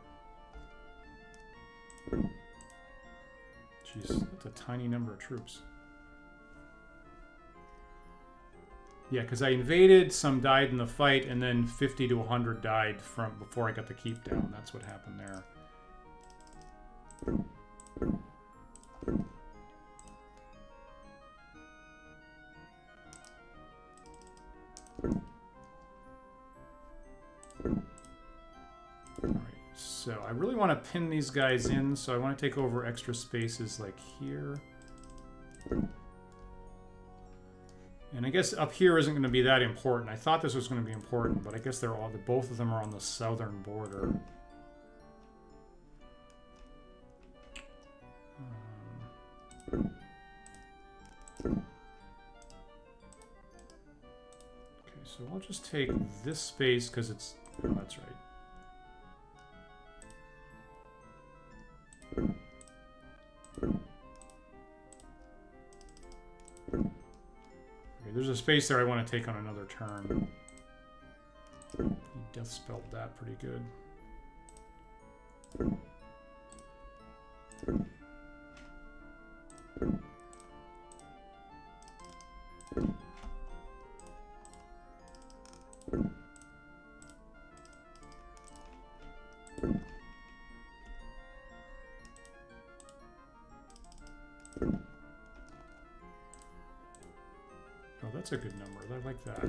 Jeez, that's a tiny number of troops. Yeah, because I invaded, some died in the fight, and then 50 to 100 died from before I got the keep down. That's what happened there. Alright, so I really want to pin these guys in, so I want to take over extra spaces like here. And I guess up here isn't going to be that important. I thought this was going to be important, but I guess they're all, both of them are on the southern border. Okay, so I'll just take this space because it's... Oh, that's right. there's a space there I want to take on another turn. He death spelled that pretty good. Oh, that's a good number. I like that.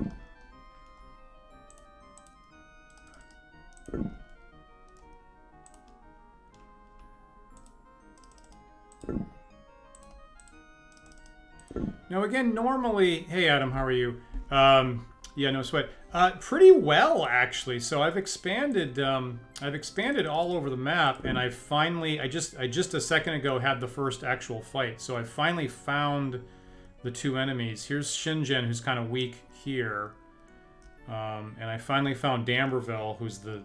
Now again, normally, hey Adam, how are you? Yeah, no sweat. Pretty well actually. So I've expanded all over the map, and I just a second ago had the first actual fight. So I finally found the two enemies. Here's Shingen, who's kind of weak here, and I finally found Damberville, who's the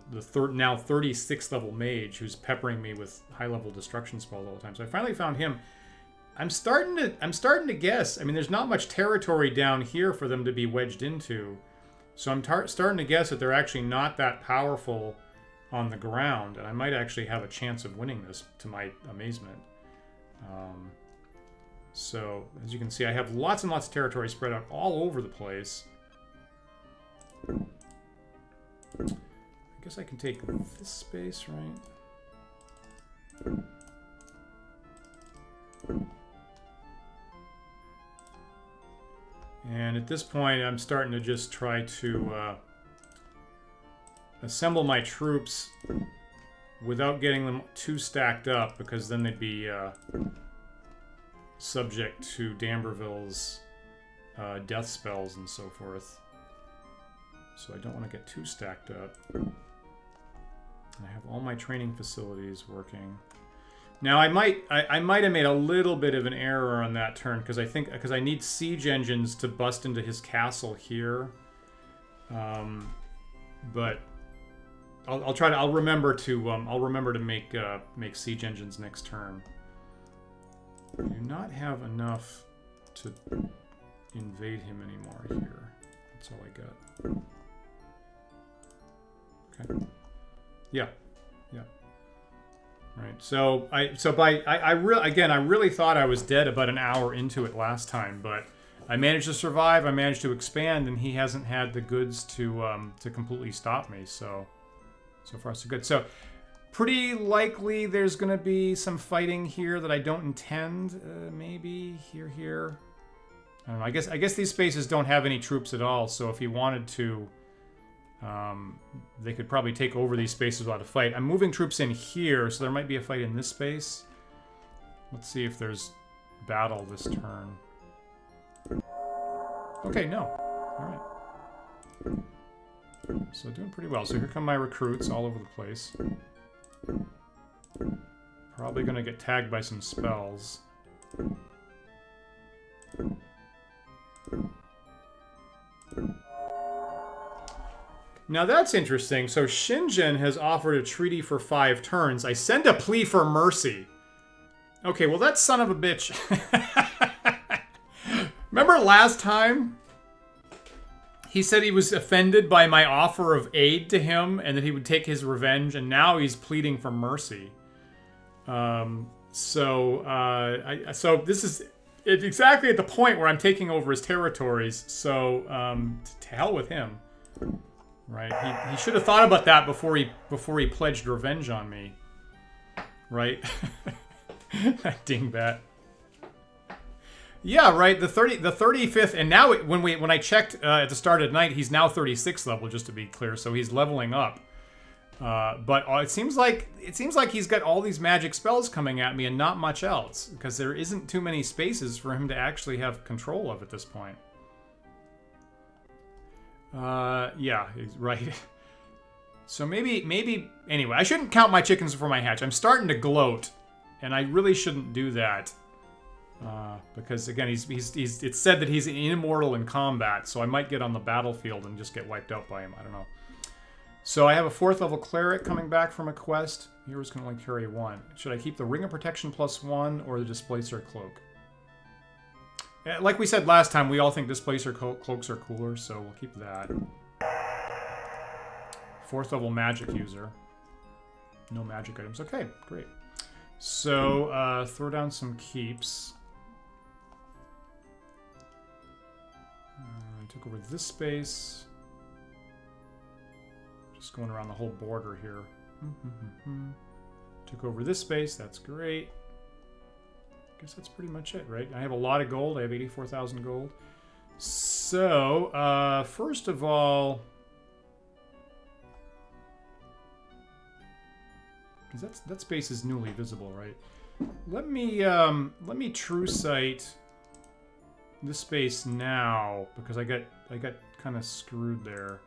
now 36th level mage, who's peppering me with high level destruction spells all the time. So I finally found him. I'm starting to guess. I mean, there's not much territory down here for them to be wedged into, so I'm starting to guess that they're actually not that powerful on the ground, and I might actually have a chance of winning this, to my amazement. So as you can see, I have lots and lots of territory spread out all over the place. I guess I can take this space, right? And at this point, I'm starting to just try to assemble my troops without getting them too stacked up, because then they'd be subject to Damberville's death spells and so forth. So I don't want to get too stacked up. And I have all my training facilities working. Now I might have made a little bit of an error on that turn, because I need siege engines to bust into his castle here. But I'll remember to make siege engines next turn. I do not have enough to invade him anymore here. That's all I got. Okay. Yeah. Yeah. Right. So I really thought I was dead about an hour into it last time, but I managed to survive. I managed to expand, and he hasn't had the goods to completely stop me. So far so good. So pretty likely there's going to be some fighting here that I don't intend. Maybe here. I don't know. I guess these spaces don't have any troops at all. So if he wanted to, they could probably take over these spaces without a fight. I'm moving troops in here, so there might be a fight in this space. Let's see if there's battle this turn. Okay, no. Alright. So doing pretty well. So here come my recruits all over the place. Probably going to get tagged by some spells. Now that's interesting. So Shingen has offered a treaty for 5 turns. I send a plea for mercy. Okay, well that son of a bitch. Remember last time? He said he was offended by my offer of aid to him and that he would take his revenge, and now he's pleading for mercy. So this is exactly at the point where I'm taking over his territories. So to hell with him. Right, he should have thought about that before he pledged revenge on me, right? That dingbat. Yeah, right. The 35th, and now when I checked at the start of night, he's now 36th level, just to be clear. So he's leveling up. But it seems like he's got all these magic spells coming at me and not much else, because there isn't too many spaces for him to actually have control of at this point. Yeah, right. So maybe anyway, I shouldn't count my chickens before my hatch. I'm starting to gloat, and I really shouldn't do that. Because again, it's said that he's immortal in combat, so I might get on the battlefield and just get wiped out by him. I don't know. So I have a 4th level cleric coming back from a quest. Heroes can only carry 1. Should I keep the Ring of Protection +1 or the Displacer Cloak? Like we said last time, we all think displacer cloaks are cooler, so we'll keep that. 4th level magic user. No magic items. Okay, great. So, throw down some keeps. I took over this space. Just going around the whole border here. Took over this space. That's great. Guess that's pretty much it, right? I have a lot of gold. I have 84,000 gold. So, first of all, because that space is newly visible, right? Let me true sight this space now because I got kind of screwed there.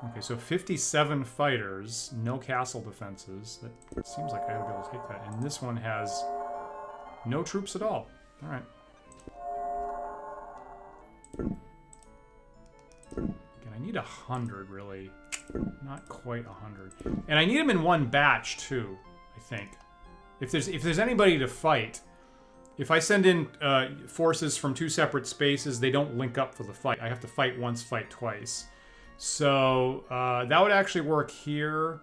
Okay, so 57 fighters, no castle defenses. That seems like I ought to be able to take that. And this one has no troops at all. All right. Again, I need 100, really. Not quite 100. And I need them in one batch, too, I think. If there's anybody to fight, if I send in forces from 2 separate spaces, they don't link up for the fight. I have to fight once, fight twice. So that would actually work here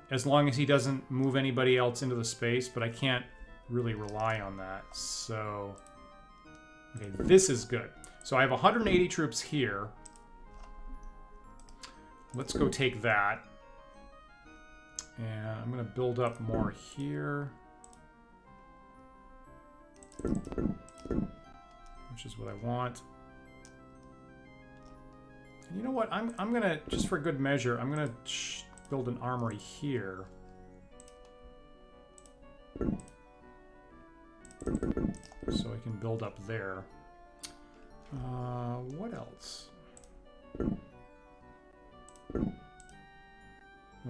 as long as he doesn't move anybody else into the space, but I can't really rely on that. So, okay, this is good. So I have 180 troops here. Let's go take that. And I'm going to build up more here. Which is what I want. And you know what? I'm going to, just for good measure, I'm going to build an armory here. So I can build up there. What else?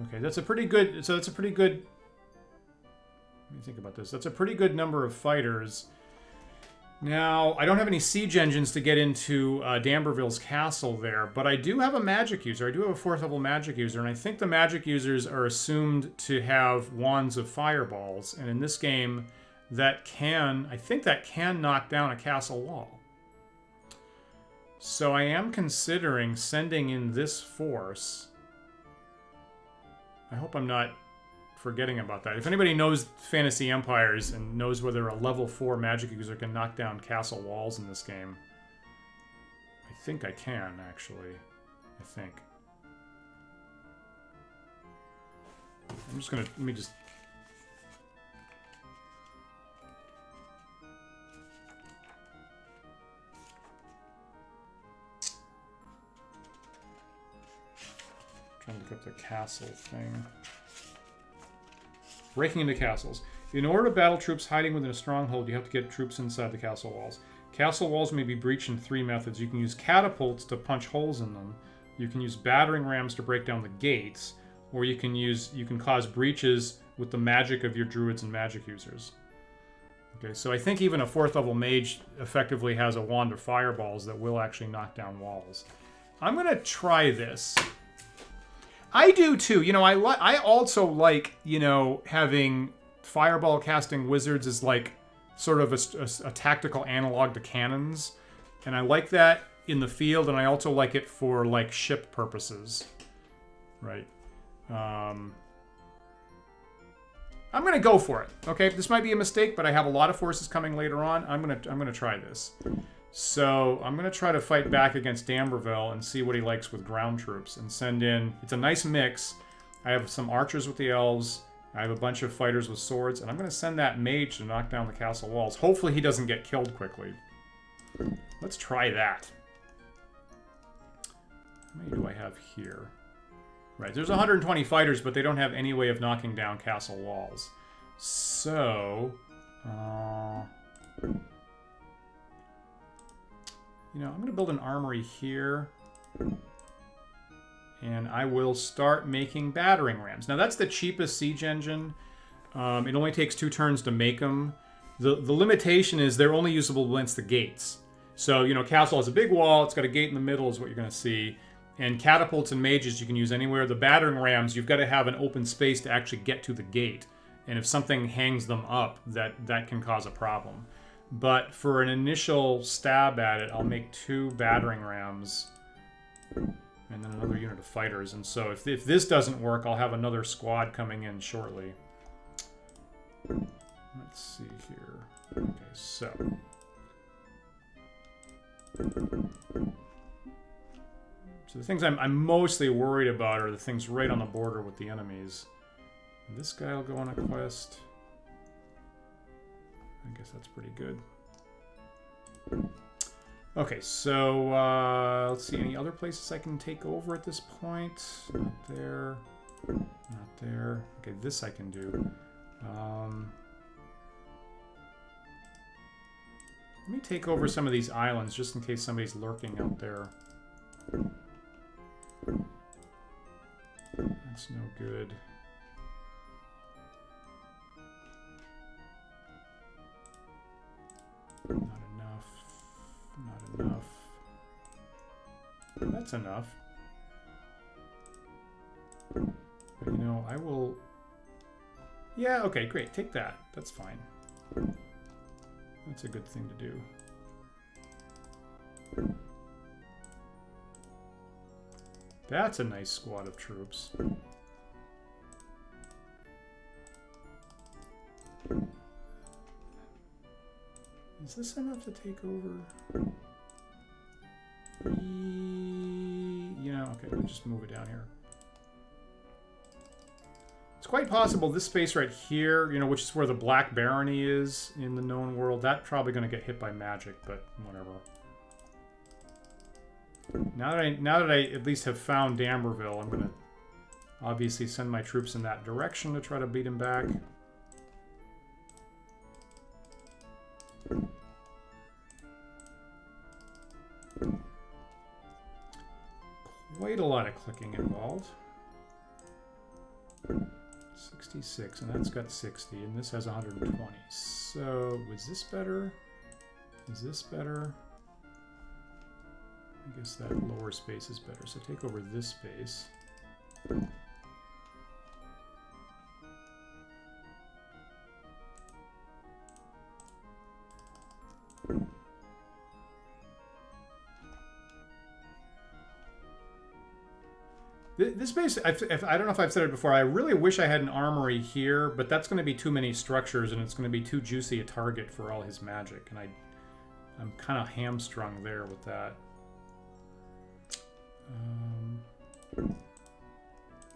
Okay, that's a pretty good... So that's a pretty good... Let me think about this. That's a pretty good number of fighters. Now, I don't have any siege engines to get into D'Amberville's castle there, but I do have a magic user. I do have a 4th level magic user, and I think the magic users are assumed to have wands of fireballs. And in this game, that can... I think that can knock down a castle wall. So I am considering sending in this force. I hope I'm not forgetting about that. If anybody knows Fantasy Empires and knows whether a level 4 magic user can knock down castle walls in this game, I think I can, actually. I think. I'm just gonna... Let me just... Trying to look up the castle thing. Breaking into castles. In order to battle troops hiding within a stronghold, you have to get troops inside the castle walls. Castle walls may be breached in 3 methods. You can use catapults to punch holes in them. You can use battering rams to break down the gates, or you can cause breaches with the magic of your druids and magic users. Okay, so I think even a 4th level mage effectively has a wand of fireballs that will actually knock down walls. I'm gonna try this. I do too. You know, I also like, you know, having fireball casting wizards as like sort of a tactical analog to cannons. And I like that in the field, and I also like it for like ship purposes. Right. I'm gonna go for it. Okay, this might be a mistake, but I have a lot of forces coming later on. I'm gonna try this. So I'm going to try to fight back against D'Amberville and see what he likes with ground troops and send in... It's a nice mix. I have some archers with the elves. I have a bunch of fighters with swords. And I'm going to send that mage to knock down the castle walls. Hopefully he doesn't get killed quickly. Let's try that. How many do I have here? Right, there's 120 fighters, but they don't have any way of knocking down castle walls. So... You know, I'm going to build an armory here. And I will start making battering rams. Now, that's the cheapest siege engine. It only takes 2 turns to make them. The limitation is they're only usable against the gates. So, you know, castle has a big wall. It's got a gate in the middle is what you're going to see. And catapults and mages you can use anywhere. The battering rams, you've got to have an open space to actually get to the gate. And if something hangs them up, that can cause a problem. but for an initial stab at it, I'll make 2 battering rams and then another unit of fighters. And so if this doesn't work, I'll have another squad coming in shortly. Let's see here. Okay, so the things I'm mostly worried about are the things right on the border with the enemies. This guy will go on a quest. I guess that's pretty good. Okay, so let's see, any other places I can take over at this point? Not there. Not there. Okay, this I can do. Let me take over some of these islands just in case somebody's lurking out there. That's no good. Not enough. Not enough. That's enough. But you know, I will... Yeah, okay, great. Take that. That's fine. That's a good thing to do. That's a nice squad of troops. Is this enough to take over? You know, okay, we'll just move it down here. It's quite possible this space right here, you know, which is where the Black Barony is in the known world, that's probably going to get hit by magic, but whatever. Now that I at least have found D'Amberville, I'm going to obviously send my troops in that direction to try to beat him back. Quite a lot of clicking involved. 66, and that's got 60, and this has 120. So, was this better? Is this better? I guess that lower space is better. So take over this space. This base, I don't know if I've said it before, I really wish I had an armory here, but that's going to be too many structures and it's going to be too juicy a target for all his magic, and I'm kind of hamstrung there with that.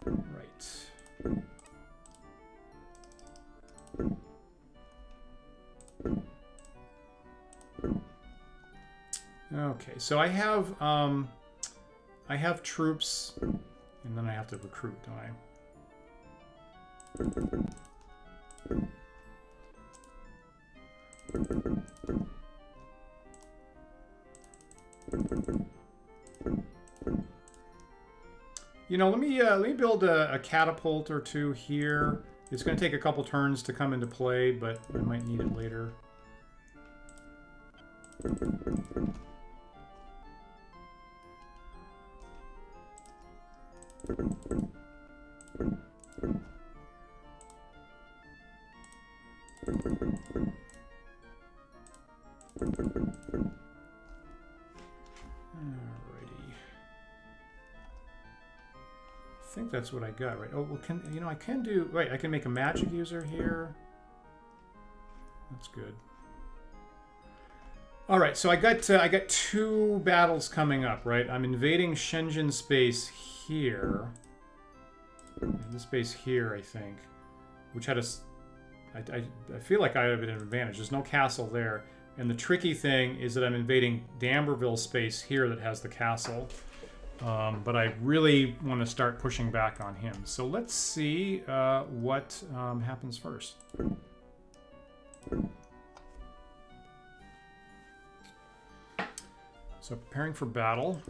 Right. Okay, so I have troops. And then I have to recruit, don't I? You know, let me build a catapult or 2 here. It's going to take a couple turns to come into play, but I might need it later. I think that's what I got, right? Oh, well, I can do... Wait, I can make a magic user here. That's good. All right, so I got 2 battles coming up, right? I'm invading Shenzhen space here. This space here, I think, which had a... I feel like I have an advantage. There's no castle there. And the tricky thing is that I'm invading D'Amberville space here that has the castle. But I really want to start pushing back on him. So let's see what happens first. So preparing for battle.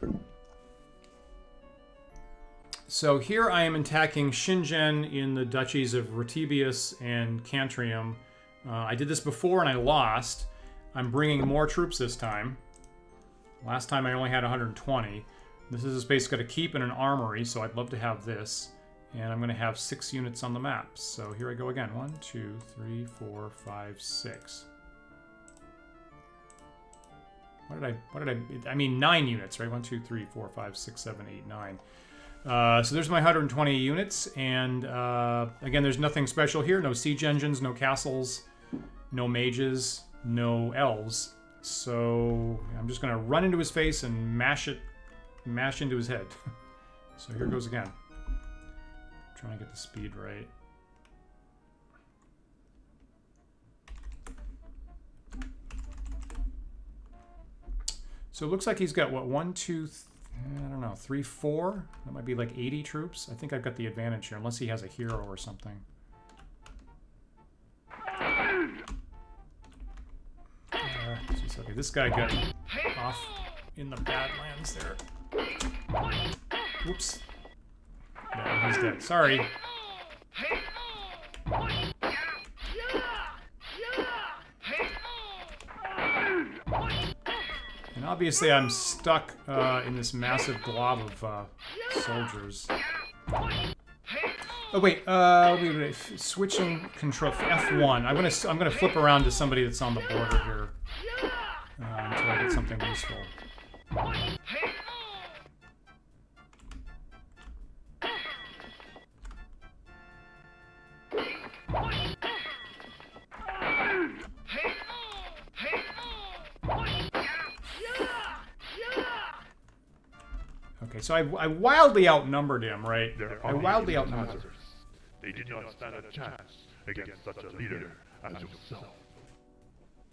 So here I am attacking Shenzhen in the duchies of Retibius and Cantrium. I did this before and I lost. I'm bringing more troops this time. Last time I only had 120. This is a space got to keep in an armory, so I'd love to have this. And I'm going to have 6 units on the map. So here I go again. 1, 2, 3, 4, 5, 6. I mean 9 units, right? 1, 2, 3, 4, 5, 6, 7, 8, 9. So there's my 120 units, and again, there's nothing special here. No siege engines, no castles, no mages, no elves. So I'm just gonna run into his face and mash into his head. So here goes again. Trying to get the speed right. So it looks like he's got what, 1, 2, I don't know, 3, 4. That might be like 80 troops. I think I've got the advantage here, unless he has a hero or something. Okay, this guy got off in the Badlands there. Whoops. Yeah, he's dead. Sorry. And obviously I'm stuck in this massive glob of soldiers. Oh wait, wait, switching control F1. I'm gonna flip around to somebody that's on the border here until I get something useful. Okay, so I wildly outnumbered him, right? I wildly outnumbered him. They did not stand a chance against such a leader as yourself.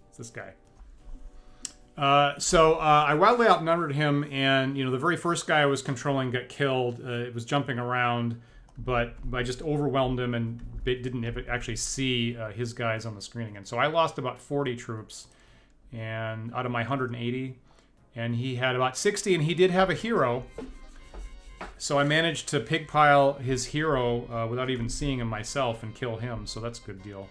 It's this guy. I wildly outnumbered him, and the very first guy I was controlling got killed. It was jumping around, but I just overwhelmed him and didn't actually see his guys on the screen again. So I lost about 40 troops, and out of my 180, and he had about 60, and he did have a hero. So I managed to pigpile his hero without even seeing him myself and kill him. So that's a good deal.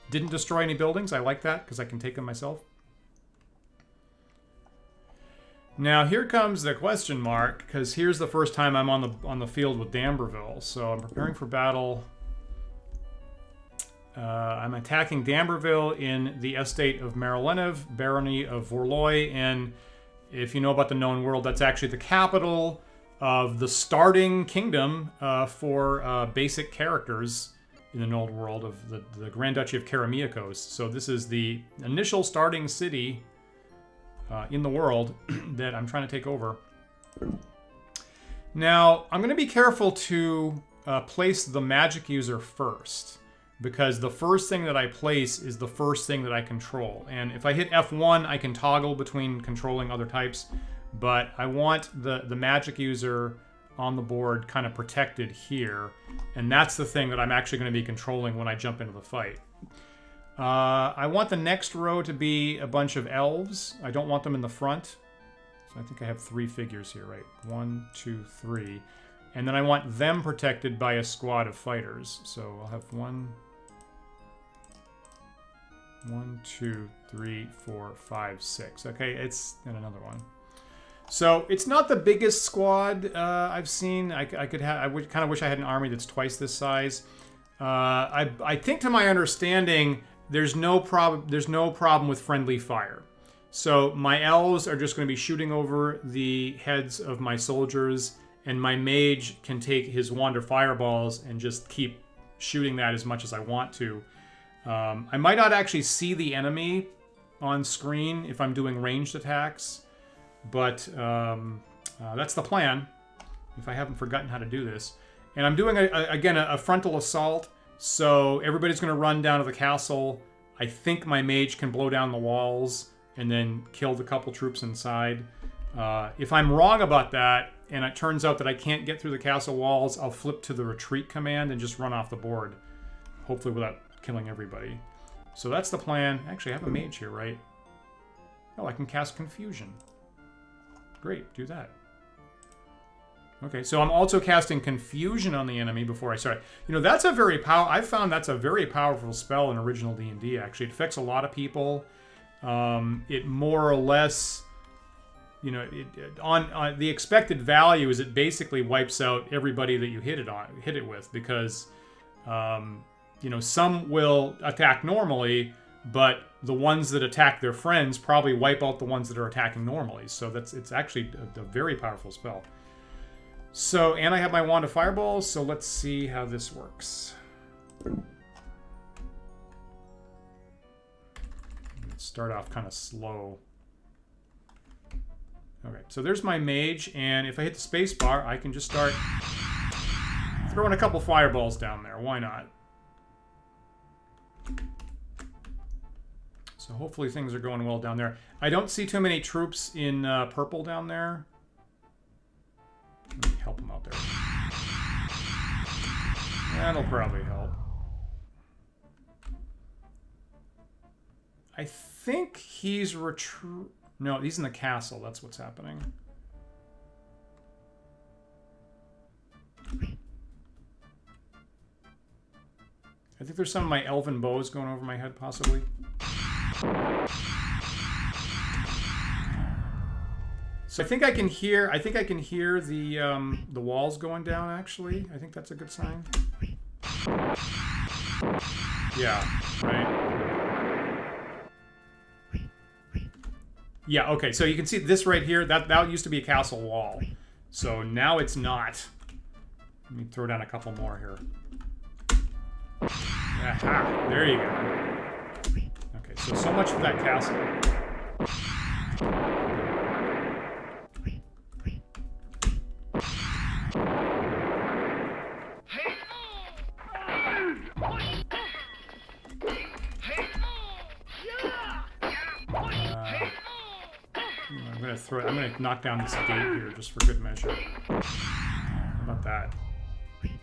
Didn't destroy any buildings. I like that because I can take them myself. Now here comes the question mark, because here's the first time I'm on the field with D'Amberville. So I'm preparing for battle. I'm attacking D'Amberville in the estate of Marilenev, barony of Vorloy, and if you know about the known world, that's actually the capital of the starting kingdom for basic characters in the known world of the Grand Duchy of Karamiakos. So this is the initial starting city in the world that I'm trying to take over. Now, I'm going to be careful to place the magic user first, because the first thing that I place is the first thing that I control. And if I hit F1, I can toggle between controlling other types, but I want the magic user on the board kind of protected here, and that's the thing that I'm actually going to be controlling when I jump into the fight. I want the next row to be a bunch of elves. I don't want them in the front. So I think I have 3 figures here, right? 1, 2, 3. And then I want them protected by a squad of fighters. So I'll have 1, 2, 3, 4, 5, 6. Okay, and another one. So it's not the biggest squad I've seen. I kind of wish I had an army that's twice this size. I think, to my understanding, there's no problem with friendly fire. So my elves are just going to be shooting over the heads of my soldiers, and my mage can take his wand of fireballs and just keep shooting that as much as I want to. I might not actually see the enemy on screen if I'm doing ranged attacks, but that's the plan, if I haven't forgotten how to do this. And I'm doing, again, a frontal assault. So everybody's going to run down to the castle. I think my mage can blow down the walls and then kill the couple troops inside. If I'm wrong about that, and it turns out that I can't get through the castle walls, I'll flip to the retreat command and just run off the board. Hopefully without killing everybody. So that's the plan. Actually, I have a mage here, right? Oh, I can cast Confusion. Great, do that. Okay, so I'm also casting Confusion on the enemy before I start. That's a very I've found that's a very powerful spell in original D&D, actually. It affects a lot of people. It more or less, on the expected value is it basically wipes out everybody that you hit it with, because, some will attack normally, but the ones that attack their friends probably wipe out the ones that are attacking normally. So it's actually a very powerful spell. So, and I have my Wand of Fireballs, so let's see how this works. Let's start off kind of slow. Okay, so there's my mage, and if I hit the space bar, I can just start throwing a couple fireballs down there. Why not? So hopefully things are going well down there. I don't see too many troops in purple down there. Let me help him out there. That'll probably help. I think he's No, he's in the castle. That's what's happening. I think there's some of my elven bows going over my head, possibly. So I think I can hear. I think I can hear the walls going down. Actually, I think that's a good sign. Yeah. Right. Yeah. Okay. So you can see this right here. That used to be a castle wall. So now it's not. Let me throw down a couple more here. Aha! There you go. Okay. So much for that castle. I'm gonna knock down this gate here just for good measure. How about that? And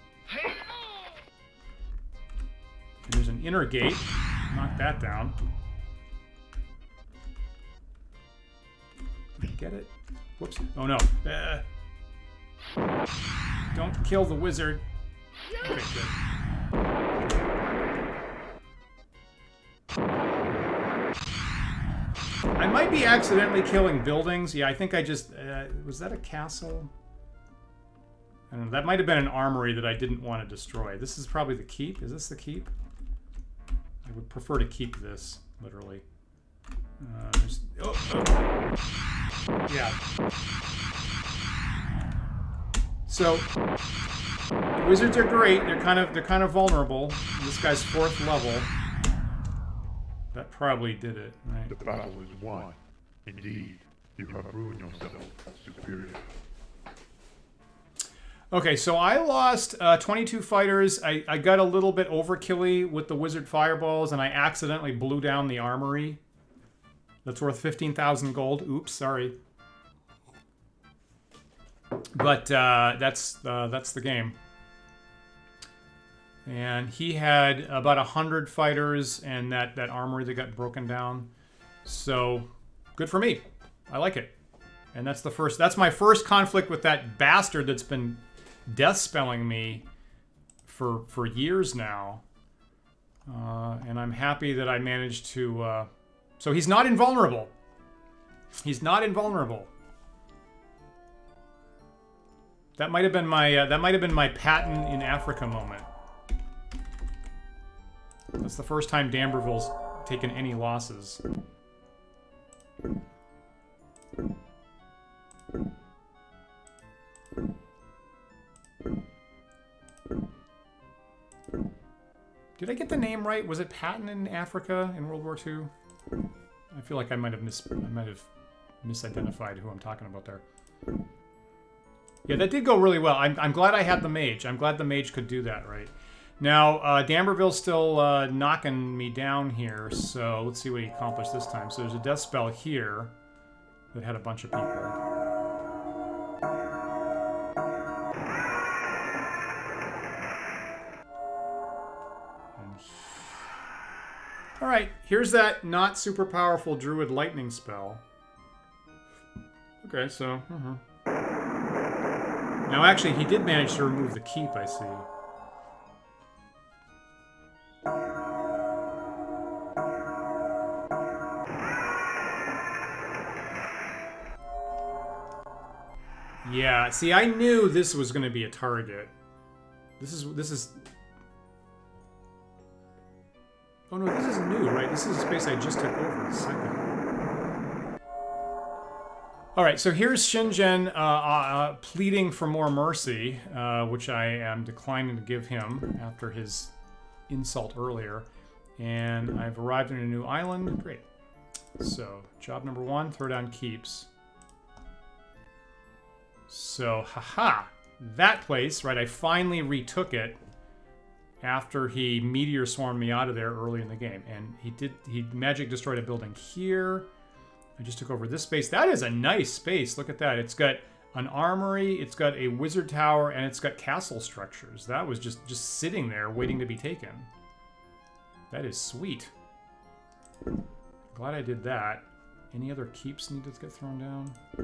there's an inner gate. Knock that down. Get it? Whoops. Oh no. Don't kill the wizard. Okay, good. I might be accidentally killing buildings. Yeah, I think I just... was that a castle? I don't know. That might have been an armory that I didn't want to destroy. This is probably the keep. Is this the keep? I would prefer to keep this, literally. Yeah. So, wizards are great. They're kind of vulnerable. This guy's 4th level. That probably did it, right? The battle is won. Indeed, you have proven yourself superior. Okay, so I lost 22 fighters. I got a little bit overkilly with the wizard fireballs, and I accidentally blew down the armory. That's worth 15,000 gold. Oops, sorry. But that's the game. And he had about 100 fighters and that armory that got broken down. So, good for me. I like it. And that's my first conflict with that bastard that's been death spelling me for years now. And I'm happy that I managed to... So he's not invulnerable. He's not invulnerable. That might have been my Patton in Africa moment. That's the first time d'Amberville's taken any losses. Did I get the name right? Was it Patton in Africa in World War II? I feel like I might have misidentified who I'm talking about there. Yeah, that did go really well. I'm glad I had the mage. I'm glad the mage could do that, right? Now, d'Amberville's still knocking me down here, so let's see what he accomplished this time. So there's a death spell here that had a bunch of people. Alright, here's that not super powerful druid lightning spell. Okay, so... Now, actually, he did manage to remove the keep, I see. Yeah, see, I knew this was going to be a target. This is... Oh no, this is new, right? This is a space I just took over. A second. All right, so here's Shingen pleading for more mercy, which I am declining to give him after his insult earlier. And I've arrived in a new island. Great. So, job number 1, throw down keeps. So, haha, that place, right, I finally retook it after he meteor swarmed me out of there early in the game. And he magic destroyed a building here. I just took over this space. That is a nice space. Look at that. It's got an armory, it's got a wizard tower, and it's got castle structures. That was just sitting there waiting to be taken. That is sweet. Glad I did that. Any other keeps need to get thrown down? I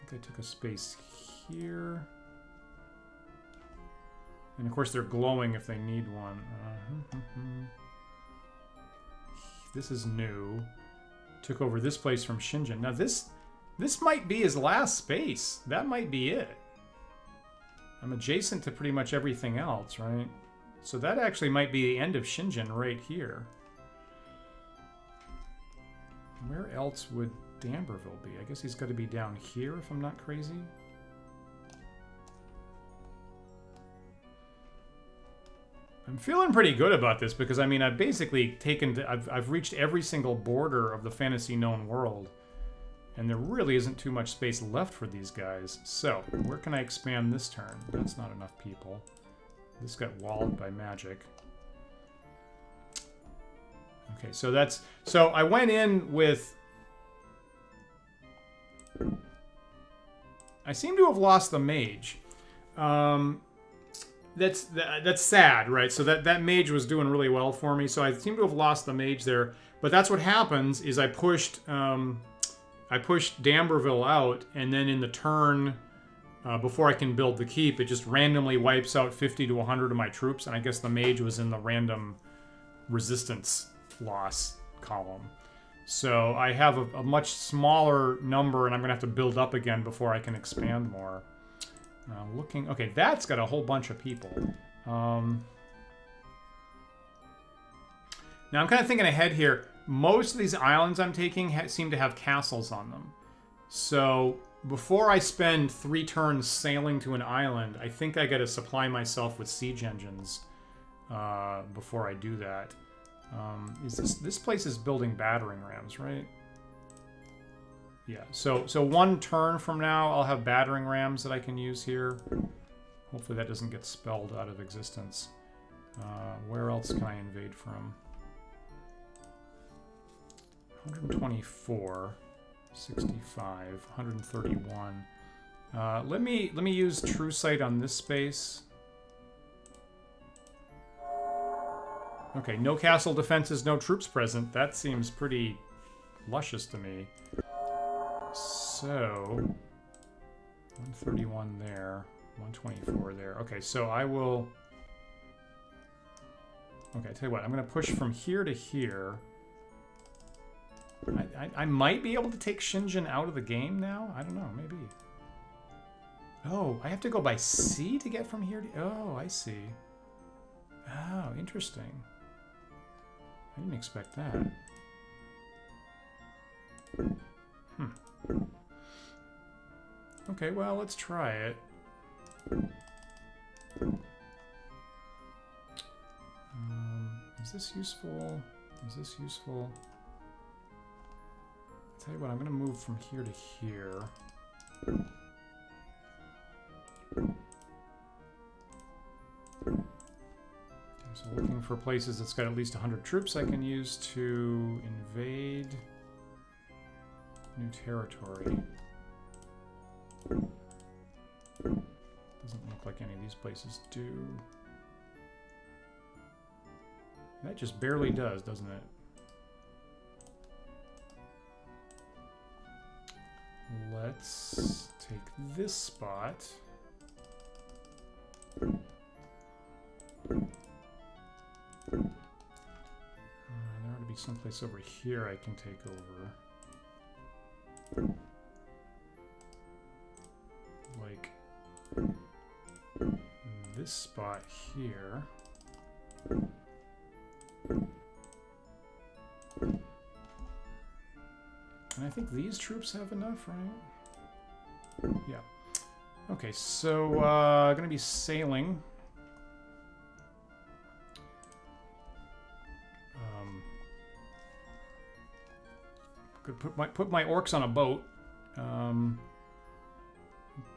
think I took a space here. And of course they're glowing if they need one. This is new. Took over this place from Shingen. Now this might be his last space. That might be it. I'm adjacent to pretty much everything else, right? So that actually might be the end of Shingen right here. Where else would D'Amberville be? I guess he's got to be down here if I'm not crazy. I'm feeling pretty good about this because, I mean, I've basically I've reached every single border of the fantasy known world. And there really isn't too much space left for these guys. So, where can I expand this turn? That's not enough people. This got walled by magic. Okay, so I went in with... I seem to have lost the mage. That's sad, right? So that mage was doing really well for me. So I seem to have lost the mage there. But that's what happens is I pushed D'Amberville out, and then in the turn before I can build the keep, it just randomly wipes out 50 to 100 of my troops, and I guess the mage was in the random resistance loss column. So I have a much smaller number, and I'm going to have to build up again before I can expand more. Okay, that's got a whole bunch of people. Now I'm kind of thinking ahead here. Most of these islands I'm taking seem to have castles on them. So before I spend 3 turns sailing to an island, I think I got to supply myself with siege engines before I do that. This place is building battering rams, right? Yeah, so 1 turn from now, I'll have battering rams that I can use here. Hopefully that doesn't get spelled out of existence. Where else can I invade from? 124, 65, 131. Let me use True Sight on this space. Okay, no castle defenses, no troops present. That seems pretty luscious to me. So, 131 there, 124 there. Okay, so I will... Okay, tell you what, I'm going to push from here to here. I might be able to take Shingen out of the game now? I don't know, maybe. Oh, I have to go by sea to get from here to... Oh, I see. Oh, interesting. I didn't expect that. Okay, well, let's try it. Is this useful? Is this useful? I'll tell you what, I'm going to move from here to here. So looking for places that's got at least 100 troops I can use to invade new territory. Doesn't look like any of these places do. That just barely does, doesn't it? Let's take this spot. There ought to be someplace over here I can take over. Like this spot here. And I think these troops have enough, right? Yeah. Okay, so gonna be sailing. Could put my orcs on a boat.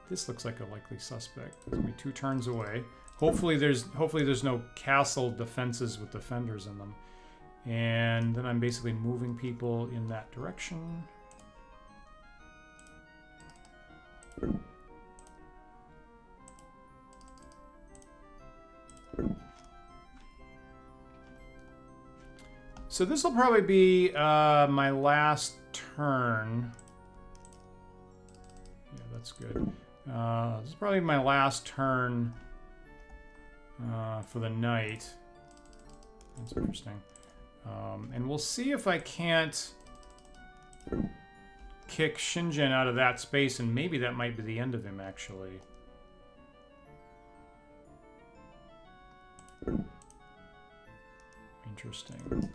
This looks like a likely suspect. It's gonna be 2 turns away. Hopefully there's no castle defenses with defenders in them. And then I'm basically moving people in that direction. So this will probably be my last turn. Yeah, that's good. This is probably my last turn for the night. That's interesting. And we'll see if I can't kick Shingen out of that space, and maybe that might be the end of him, actually. Interesting.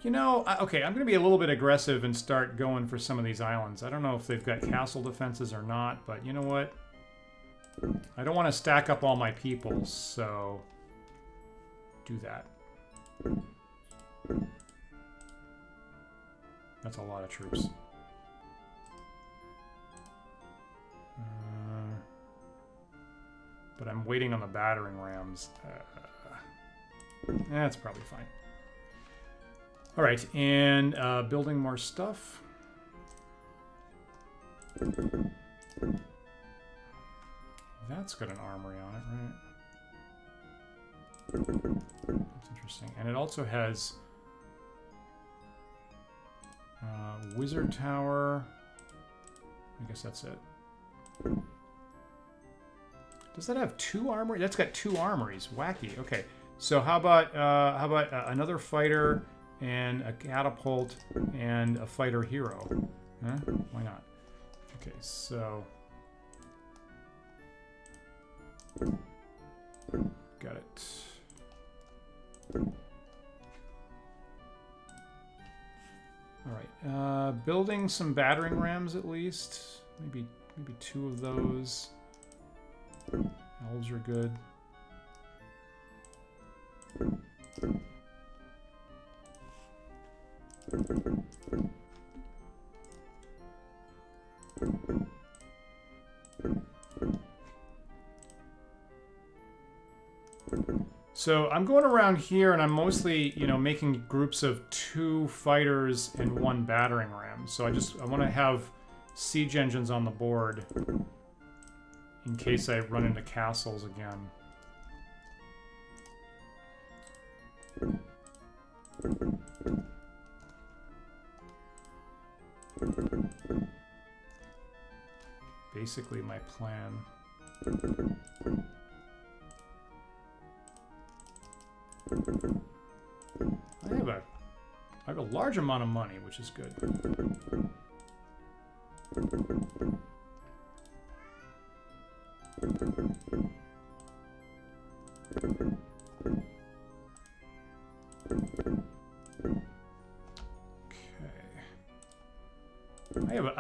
You know, okay, I'm going to be a little bit aggressive and start going for some of these islands. I don't know if they've got castle defenses or not, but you know what? I don't want to stack up all my people, so do that. That's a lot of troops. But I'm waiting on the battering rams. That's probably fine. All right, and building more stuff. That's got an armory on it, right? That's interesting. And it also has wizard tower. I guess that's it. Does that have 2 armories? That's got 2 armories. Wacky. Okay. So how about another fighter and a catapult and a fighter hero? Huh? Why not? Okay, so got it. All right, building some battering rams at least. Maybe 2 of those. Elves are good. So I'm going around here, and I'm mostly, you know, making groups of 2 fighters and 1 battering ram. So I want to have siege engines on the board in case I run into castles again. Basically my plan. I have a large amount of money, which is good.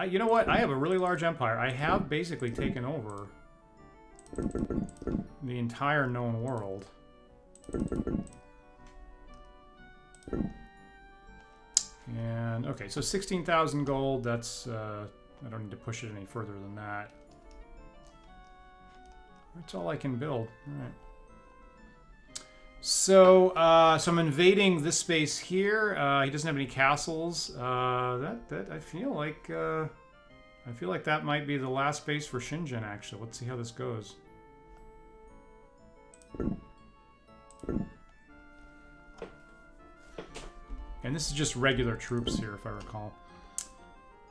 You know what? I have a really large empire. I have basically taken over the entire known world. And, okay, so 16,000 gold. That's, I don't need to push it any further than that. That's all I can build. All right. So, so I'm invading this space here. He doesn't have any castles. That I feel like that might be the last space for Shingen. Actually, let's see how this goes. And this is just regular troops here, if I recall.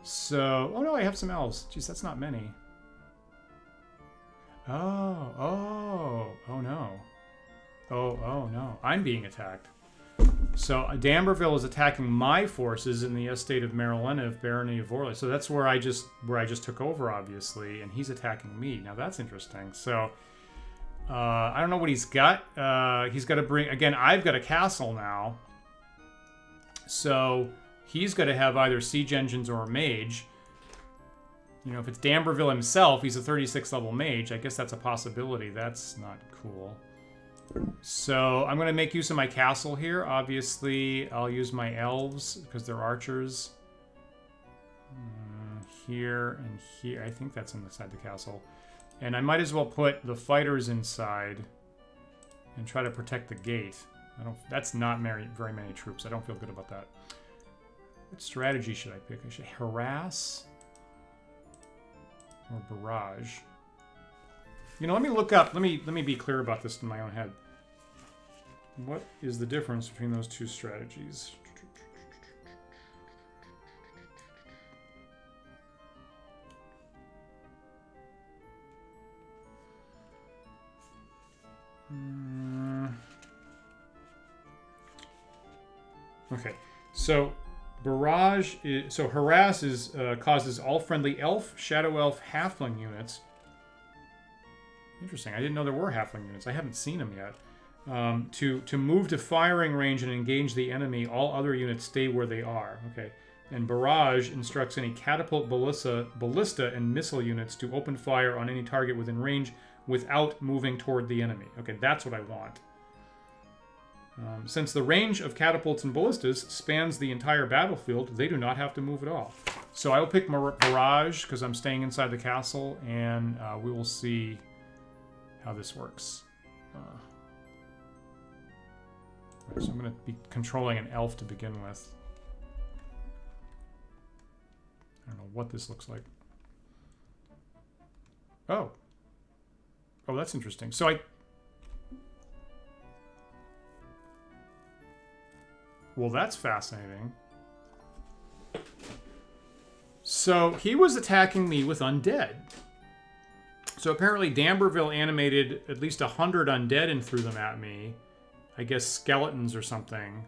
So, oh no, I have some elves. Jeez, that's not many. Oh no. Oh no. I'm being attacked. So D'Amberville is attacking my forces in the estate of Marilenev, Barony of Orley. So that's where I just took over, obviously, and he's attacking me. Now that's interesting. So I don't know what he's got. He's got to bring... Again, I've got a castle now. So he's got to have either siege engines or a mage. You know, if it's D'Amberville himself, he's a 36th level mage. I guess that's a possibility. That's not cool. So I'm going to make use of my castle here. Obviously, I'll use my elves because they're archers. Here and here. I think that's inside the castle. And I might as well put the fighters inside and try to protect the gate. That's not very many troops. I don't feel good about that. What strategy should I pick? I should harass or barrage. You know, let me look up. Let me be clear about this in my own head. What is the difference between those two strategies? Okay, so barrage is harass is causes all friendly elf, shadow elf, halfling units. Interesting. I didn't know there were halfling units. I haven't seen them yet. To move to firing range and engage the enemy, all other units stay where they are. Okay. And barrage instructs any catapult, ballista, and missile units to open fire on any target within range without moving toward the enemy. Okay, that's what I want. Since the range of catapults and ballistas spans the entire battlefield, they do not have to move at all. So I will pick Barrage because I'm staying inside the castle, and we will see how this works. So I'm going to be controlling an elf to begin with. I don't know what this looks like. Oh. Oh, that's interesting. So well, that's fascinating. So he was attacking me with undead. So apparently D'Amberville animated at least 100 undead and threw them at me. I guess skeletons or something.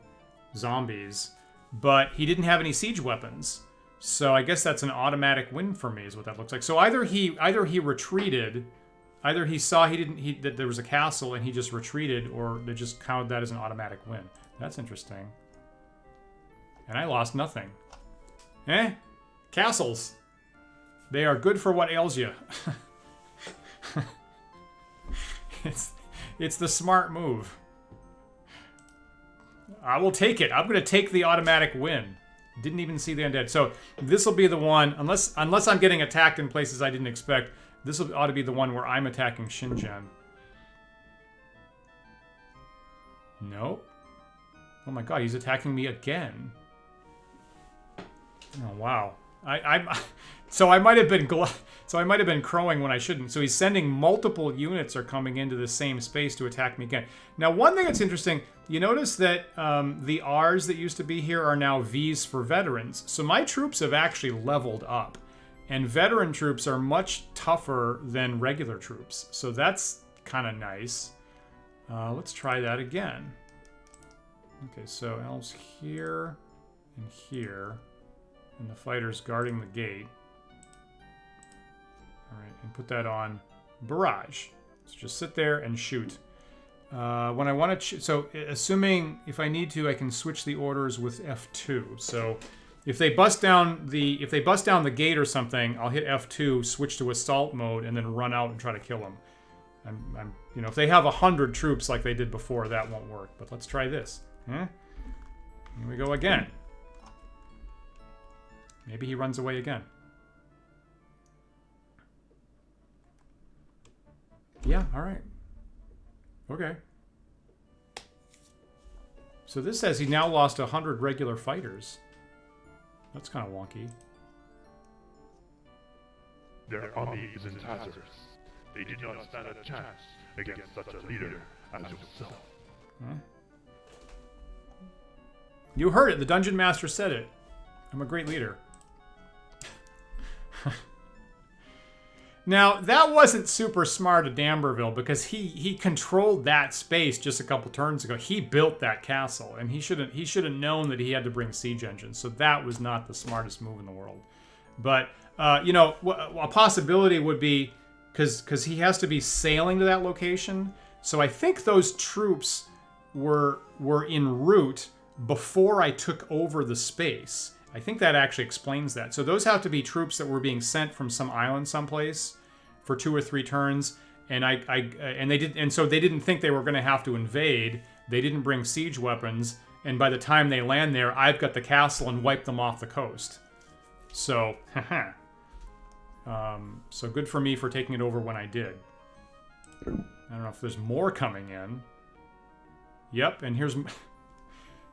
Zombies. But he didn't have any siege weapons. So I guess that's an automatic win for me is what that looks like. So either he retreated, either he saw that there was a castle and he just retreated, or they just counted that as an automatic win. That's interesting. And I lost nothing. Eh? Castles. They are good for what ails you. It's the smart move. I will take it. I'm going to take the automatic win. Didn't even see the undead. So this will be the one, unless I'm getting attacked in places I didn't expect, this ought to be the one where I'm attacking Shinjan. Nope. Oh my god, he's attacking me again. Oh wow. So I might have been crowing when I shouldn't. So he's sending multiple units are coming into the same space to attack me again. Now, one thing that's interesting, you notice that the R's that used to be here are now V's for veterans. So my troops have actually leveled up, and veteran troops are much tougher than regular troops. So that's kind of nice. Let's try that again. Okay, so elves here and here. And the fighters guarding the gate. Alright, and put that on barrage. So just sit there and shoot. When I want to... So, assuming if I need to, I can switch the orders with F2. So, if they bust down the gate or something, I'll hit F2, switch to assault mode, and then run out and try to kill them. You know, if they have 100 troops like they did before, that won't work. But let's try this. Here we go again. Maybe he runs away again. Yeah, alright. Okay. So this says he now lost 100 regular fighters. That's kind of wonky. Their army is in tatters. They did not stand a chance against such a leader as yourself. Huh? You heard it. The Dungeon Master said it. I'm a great leader. Now, that wasn't super smart of D'Amberville because he controlled that space just a couple turns ago. He built that castle, and he should have known that he had to bring siege engines. So that was not the smartest move in the world. But you know, a possibility would be because he has to be sailing to that location. So I think those troops were en route before I took over the space. I think that actually explains that. So those have to be troops that were being sent from some island someplace for 2 or 3 turns, and so they didn't think they were going to have to invade. They didn't bring siege weapons, and by the time they land there, I've got the castle and wiped them off the coast. So, so good for me for taking it over when I did. I don't know if there's more coming in. Yep, and here's...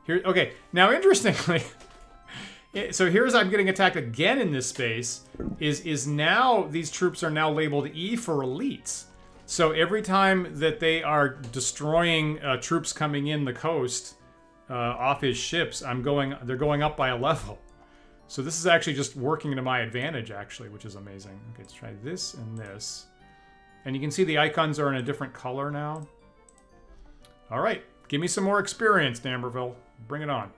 Okay, now interestingly... So here's I'm getting attacked again in this space. Is now these troops are now labeled E for elites. So every time that they are destroying troops coming in the coast off his ships, they're going up by a level. So this is actually just working to my advantage, actually, which is amazing. Okay, let's try this and this. And you can see the icons are in a different color now. All right, give me some more experience, Damberville. Bring it on.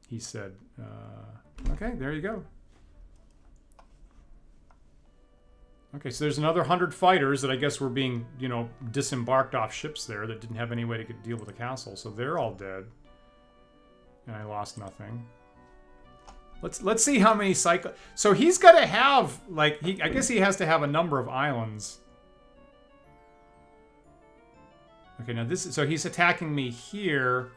He said, okay, there you go. Okay, so there's another 100 fighters that I guess were being, disembarked off ships there that didn't have any way to deal with the castle. So they're all dead. And I lost nothing. Let's see how many cycle... So he's got to have, I guess he has to have a number of islands. Okay, now so he's attacking me here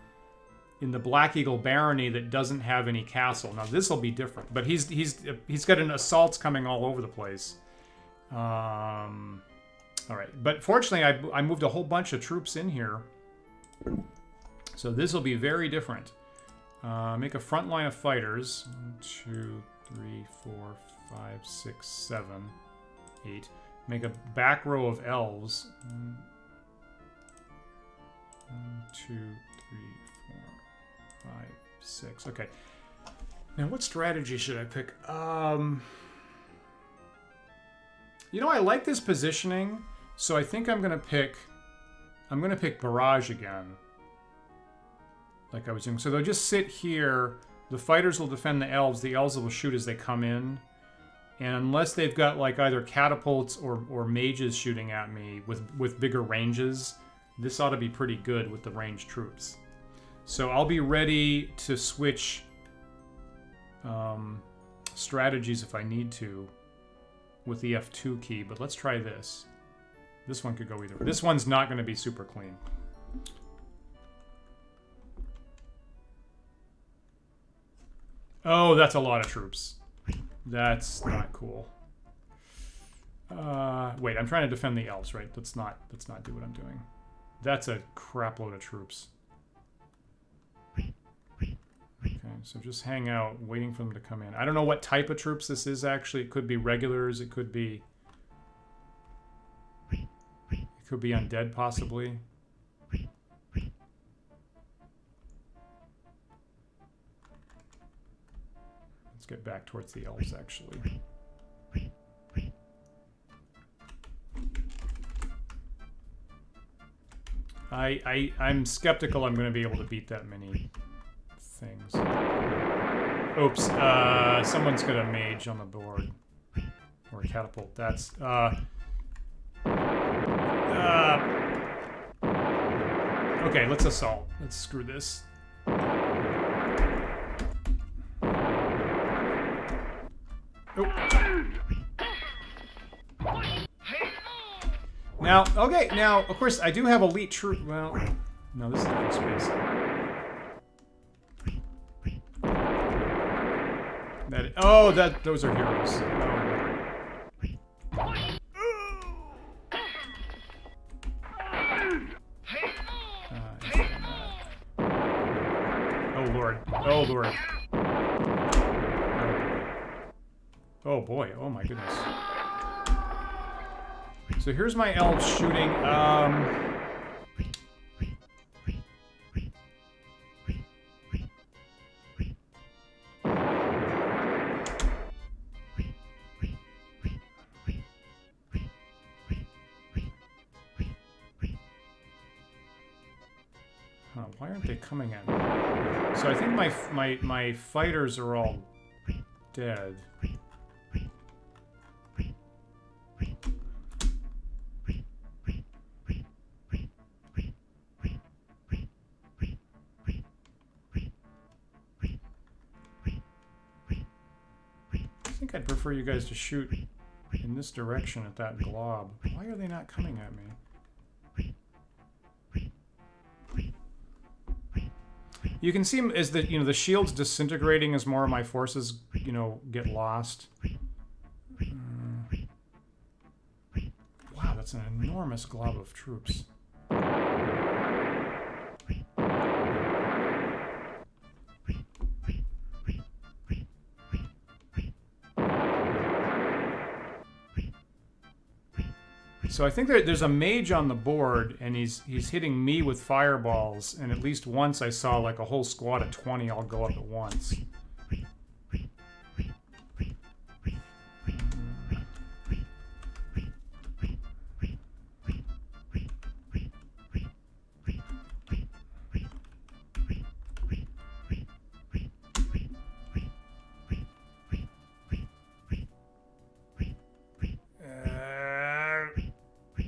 in the Black Eagle Barony that doesn't have any castle. Now this will be different, but he's got an assaults coming all over the place. All right, but fortunately I moved a whole bunch of troops in here, so this will be very different. Make a front line of fighters. 1, 2, 3, 4, 5, 6, 7, 8. Make a back row of elves. 1, 2, 3, 4, 5, 6. Okay. Now, what strategy should I pick? I like this positioning, so I think I'm gonna pick Barrage again, like I was doing. So they'll just sit here. The fighters will defend the elves will shoot as they come in, and unless they've got either catapults or mages shooting at me with bigger ranges, this ought to be pretty good with the ranged troops. So I'll be ready to switch strategies if I need to with the F2 key, but let's try this. This one could go either way. This one's not going to be super clean. Oh, that's a lot of troops. That's not cool. Wait, I'm trying to defend the elves, right? Let's not do what I'm doing. That's a crap load of troops. Okay, so just hang out, waiting for them to come in. I don't know what type of troops this is, actually. It could be regulars. It could be undead, possibly. Let's get back towards the elves, actually. I'm skeptical I'm going to be able to beat that many things. Oops, someone's got a mage on the board. Or a catapult. That's, okay, let's assault. Let's screw this. Now, okay, now, of course, I do have elite troop. Well, no, this is a different space. Those are heroes. Oh, Lord. Oh, Lord. Oh, boy. Oh, my goodness. So here's my elves shooting. Why are aren't they coming at me? So I think my fighters are all dead. I think I'd prefer you guys to shoot in this direction at that glob. Why are they not coming at me? You can see as the the shield's disintegrating as more of my forces get lost. Wow, that's an enormous glob of troops. So I think there's a mage on the board, and he's hitting me with fireballs, and at least once I saw like a whole squad of 20 all go up at once.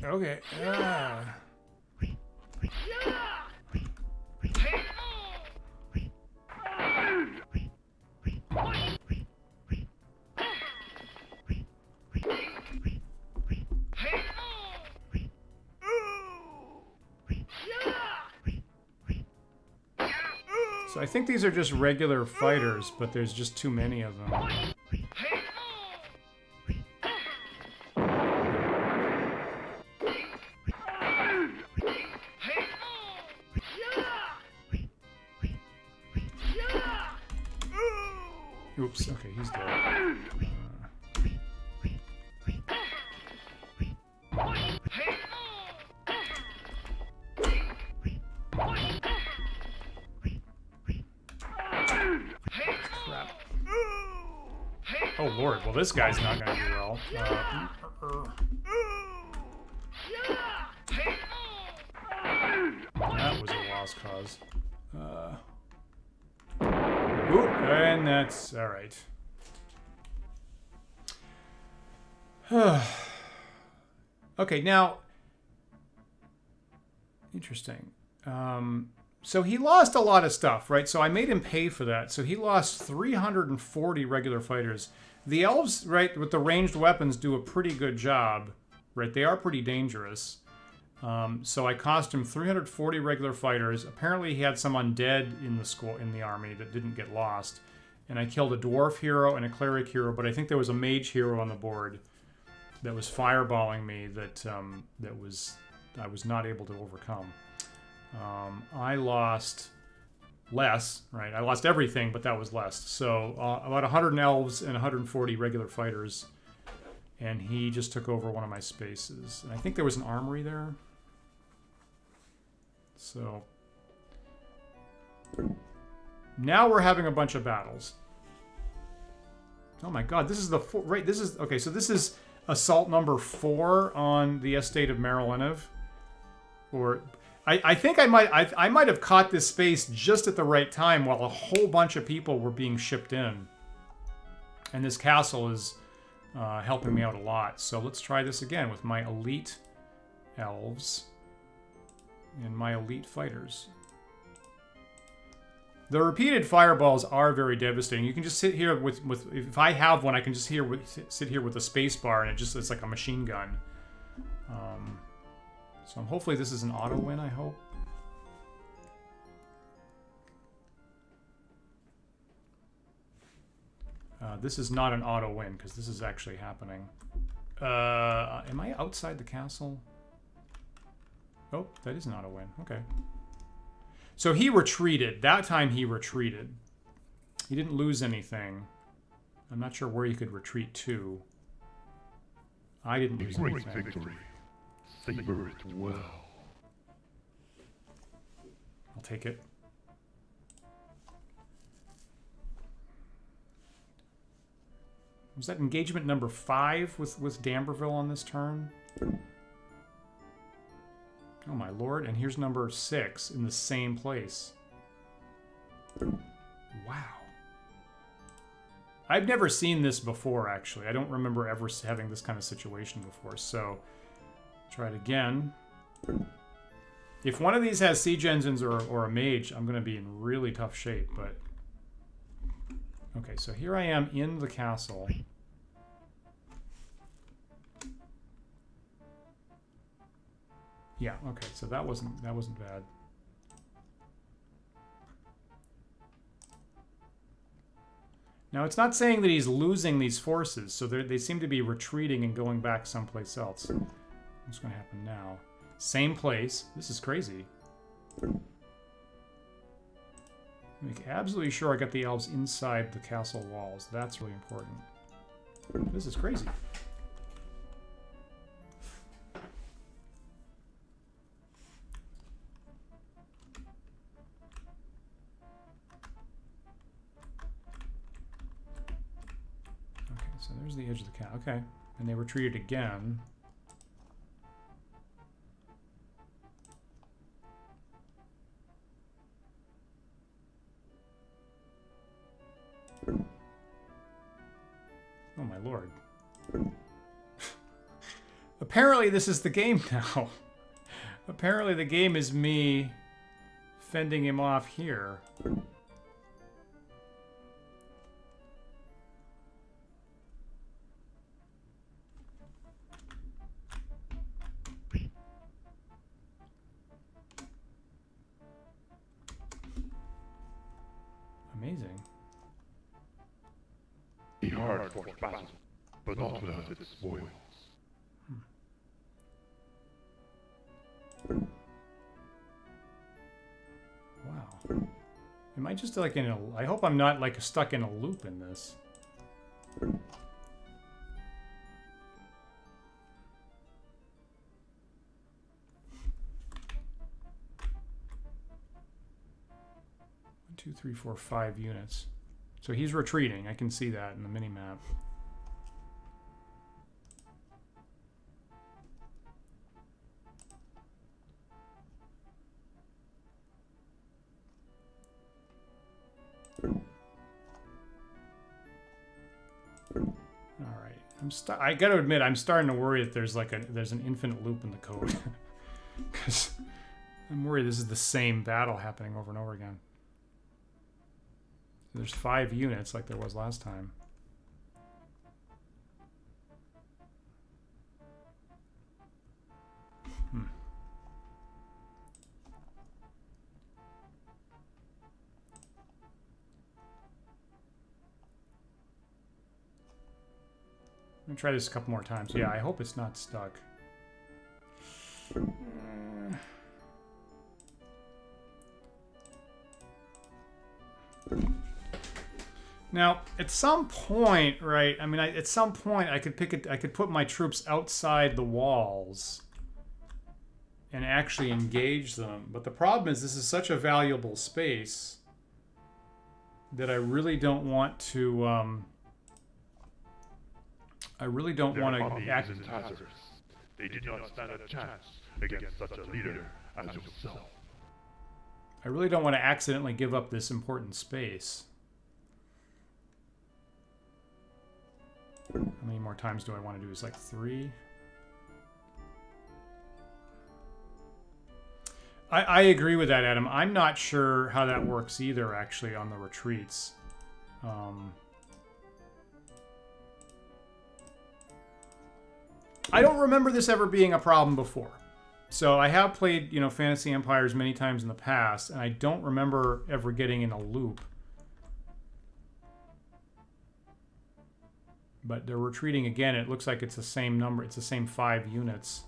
Okay. So I think these are just regular fighters, but there's just too many of them. Oops, okay, he's dead. Crap. Oh lord, well this guy's not gonna do well. That was a lost cause. Oop, and that's alright. Okay, now interesting. So he lost a lot of stuff, right? So I made him pay for that. So he lost 340 regular fighters. The elves, right, with the ranged weapons do a pretty good job, right? They are pretty dangerous. So I cost him 340 regular fighters. Apparently he had some undead in the army that didn't get lost. And I killed a dwarf hero and a cleric hero, but I think there was a mage hero on the board that was fireballing me that I was not able to overcome. I lost less, right? I lost everything, but that was less. So about 100 elves and 140 regular fighters, and he just took over one of my spaces. And I think there was an armory there. So now we're having a bunch of battles. Oh my god, this is the right. This is okay. So this is assault number 4 on the estate of Marilenev, or. I think I might have caught this space just at the right time while a whole bunch of people were being shipped in. And this castle is helping me out a lot. So let's try this again with my elite elves and my elite fighters. The repeated fireballs are very devastating. You can just sit here with if I have one, I can just sit here with a space bar, and it's like a machine gun. So hopefully this is an auto win, I hope. This is not an auto win, because this is actually happening. Am I outside the castle? Oh, that is not a win. Okay. So he retreated. That time he retreated. He didn't lose anything. I'm not sure where he could retreat to. I didn't lose anything. Victory. Savor it well. I'll take it. Was that engagement number 5 with D'Amberville on this turn? Oh my lord, and here's number 6 in the same place. Wow. I've never seen this before, actually. I don't remember ever having this kind of situation before. So, try it again. If one of these has siege engines or a mage, I'm going to be in really tough shape, but... Okay, so here I am in the castle. Yeah, okay, so that wasn't bad. Now, it's not saying that he's losing these forces, so they seem to be retreating and going back someplace else. What's going to happen now? Same place. This is crazy. Make absolutely sure I got the elves inside the castle walls. That's really important. This is crazy. Okay, so there's the edge of the castle. Okay, and they retreated again. Oh my lord. Apparently this is the game now. Apparently the game is me fending him off here. Amazing. A hard-fought battle, but not without its spoils. Wow. Am I just like in a... I hope I'm not like stuck in a loop in this. Two, three, four, 5 units. So he's retreating. I can see that in the mini-map. Alright. I gotta admit, I'm starting to worry that there's like there's an infinite loop in the code. Because I'm worried this is the same battle happening over and over again. There's 5 units like there was last time. I'm gonna try this a couple more times. Yeah, I hope it's not stuck. Now, at some point, right? I mean, at some point, I could pick it. I could put my troops outside the walls and actually engage them. But the problem is, this is such a valuable space that I really don't want to. I really don't want to act. They did not stand a chance against such a leader as yourself. I really don't want to accidentally give up this important space. How many more times do I want to do? It's like 3. I agree with that, Adam. I'm not sure how that works either, actually, on the retreats. I don't remember this ever being a problem before. So I have played, you know, Fantasy Empires many times in the past, and I don't remember ever getting in a loop. But they're retreating again. It looks like it's the same number. It's the same 5 units.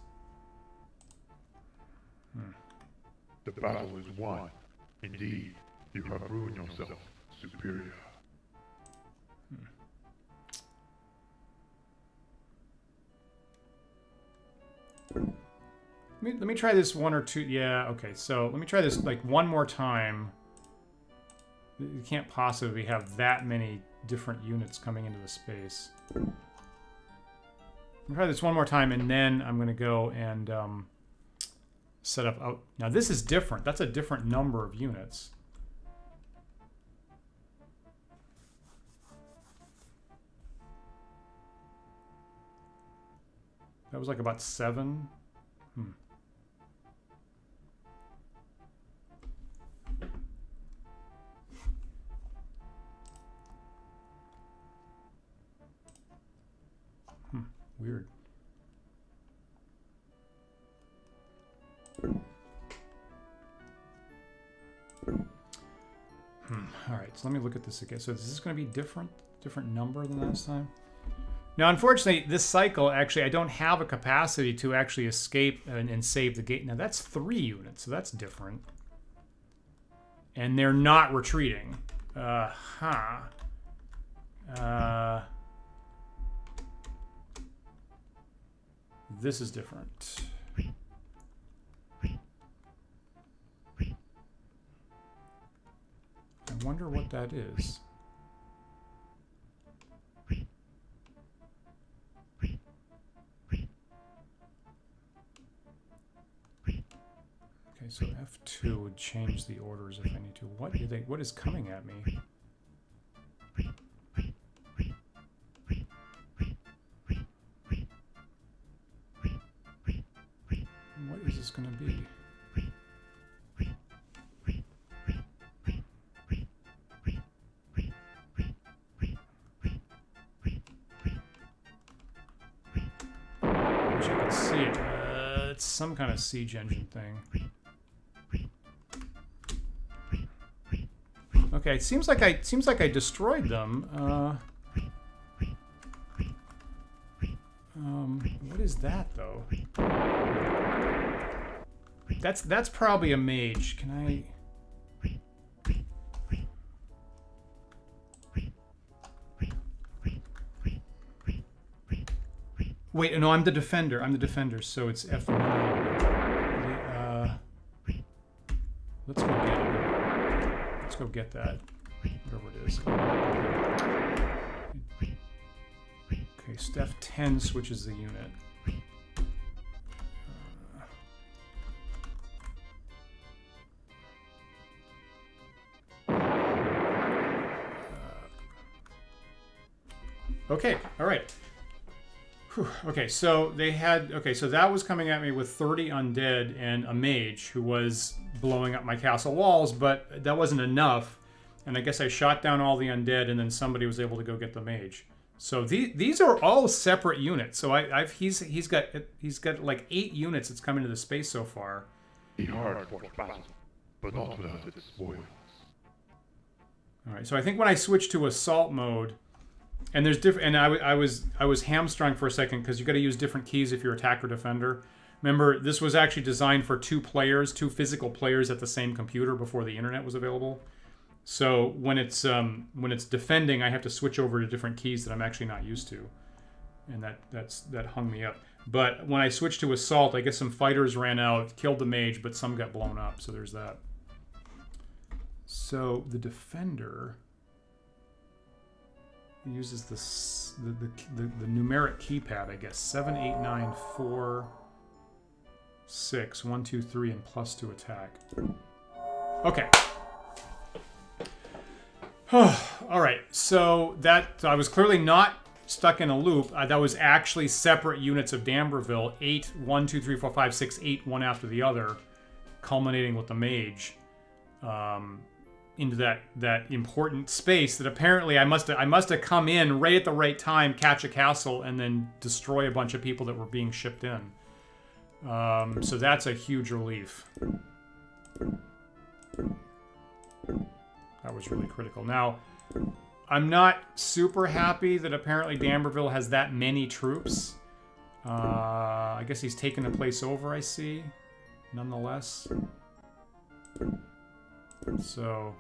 The battle is won. Indeed, you have proven yourself superior. Let me try this 1 or 2. Yeah, okay. So let me try this like one more time. You can't possibly have that many different units coming into the space. I'm gonna try this one more time, and then I'm gonna go and set up out. Now this is different. That's a different number of units. That was like about 7. Weird. All right, so let me look at this again. So is this going to be different number than last time? Now, unfortunately, this cycle, actually, I don't have a capacity to actually escape and save the gate. Now, that's 3 units, so that's different. And they're not retreating. This is different. I wonder what that is. Okay, so F2 would change the orders if I need to. What is coming at me? What is this going to be? Wish I could see it. It's some kind of siege engine thing. Okay, it seems like I destroyed them. What is that though? That's probably a mage. Can I? Wait, no, I'm the defender. I'm the defender, so it's F9. Let's go get it. Let's go get that. Whatever it is. Okay, Steph 10 switches the unit. Okay, all right. Whew. Okay, so they had... Okay, so that was coming at me with 30 undead and a mage who was blowing up my castle walls, but that wasn't enough. And I guess I shot down all the undead, and then somebody was able to go get the mage. So these are all separate units. So he's got like 8 units that's come into the space so far. Be hard for battle, but not without its spoils. All right, so I think when I switch to assault mode, and there's different, and I was hamstrung for a second because you got to use different keys if you're attacker defender. Remember, this was actually designed for 2 physical players at the same computer before the internet was available. So when it's defending, I have to switch over to different keys that I'm actually not used to, and that hung me up. But when I switched to assault, I guess some fighters ran out, killed the mage, but some got blown up. So there's that. So the defender uses the numeric keypad, I guess. 7, 8, 9, 4, 6, 1, 2, 3, and +2 attack. Okay. All right, so I was clearly not stuck in a loop. That was actually separate units of D'Amberville. 8, 1, 2, 3, 4, 5, 6, 8, one after the other, culminating with the mage into that important space that apparently I must have come in right at the right time, catch a castle, and then destroy a bunch of people that were being shipped in. So that's a huge relief. That was really critical. Now, I'm not super happy that apparently D'Amberville has that many troops. I guess he's taken a place over, I see. Nonetheless. So,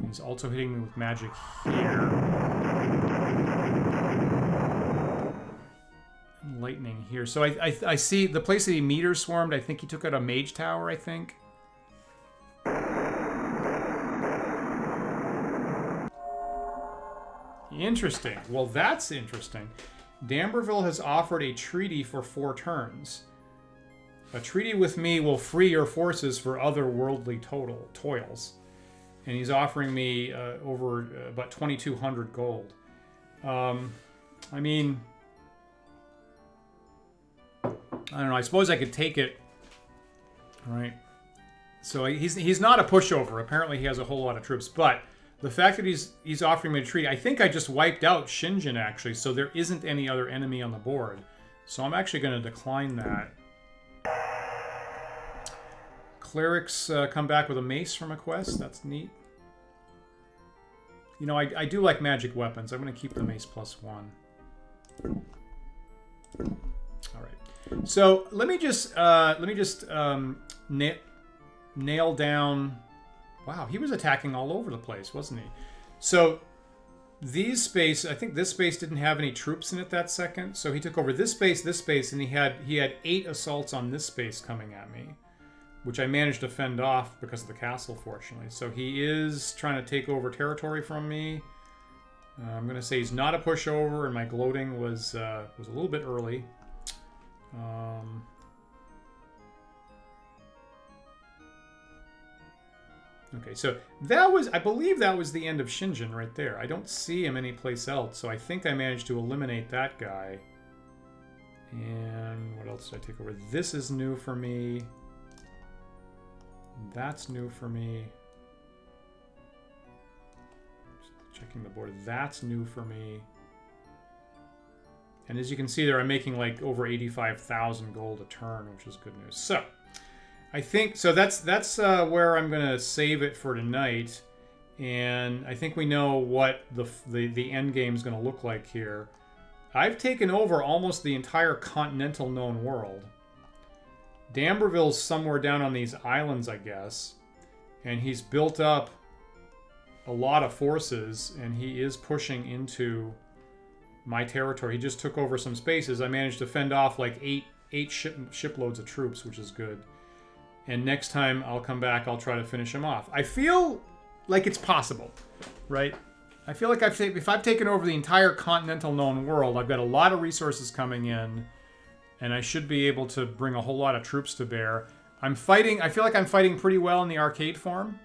he's also hitting me with magic here. And lightning here. So I see the place that he meter swarmed, I think he took out a mage tower, I think. Interesting. Well, that's interesting. D'Amberville has offered a treaty for 4 turns. A treaty with me will free your forces for other worldly toils. And he's offering me over about 2,200 gold. I mean, I don't know. I suppose I could take it. All right. So he's not a pushover. Apparently he has a whole lot of troops. But the fact that he's offering me a treat, I think I just wiped out Shingen, actually. So there isn't any other enemy on the board. So I'm actually going to decline that. Clerics come back with a mace from a quest. That's neat. You know, I do like magic weapons. I'm going to keep the mace +1. All right. So let me just nail down. Wow, he was attacking all over the place, wasn't he? So these space, I think this space didn't have any troops in it that second. So he took over this space, and he had 8 assaults on this space coming at me, which I managed to fend off because of the castle, fortunately. So he is trying to take over territory from me. I'm going to say he's not a pushover, and my gloating was a little bit early. Okay, so that was, I believe that was the end of Shingen right there. I don't see him anyplace else, so I think I managed to eliminate that guy. And what else did I take over? This is new for me. That's new for me. Just checking the board. That's new for me. And as you can see there, I'm making like over 85,000 gold a turn, which is good news. So, I think, so that's where I'm going to save it for tonight. And I think we know what the end game is going to look like here. I've taken over almost the entire continental known world. D'Amberville's somewhere down on these islands, I guess. And he's built up a lot of forces, and he is pushing into my territory. He just took over some spaces. I managed to fend off like eight shiploads of troops, which is good. And next time I'll come back, I'll try to finish him off. I feel like it's possible, right? I feel like if I've taken over the entire continental known world, I've got a lot of resources coming in, and I should be able to bring a whole lot of troops to bear. I feel like I'm fighting pretty well in the arcade form.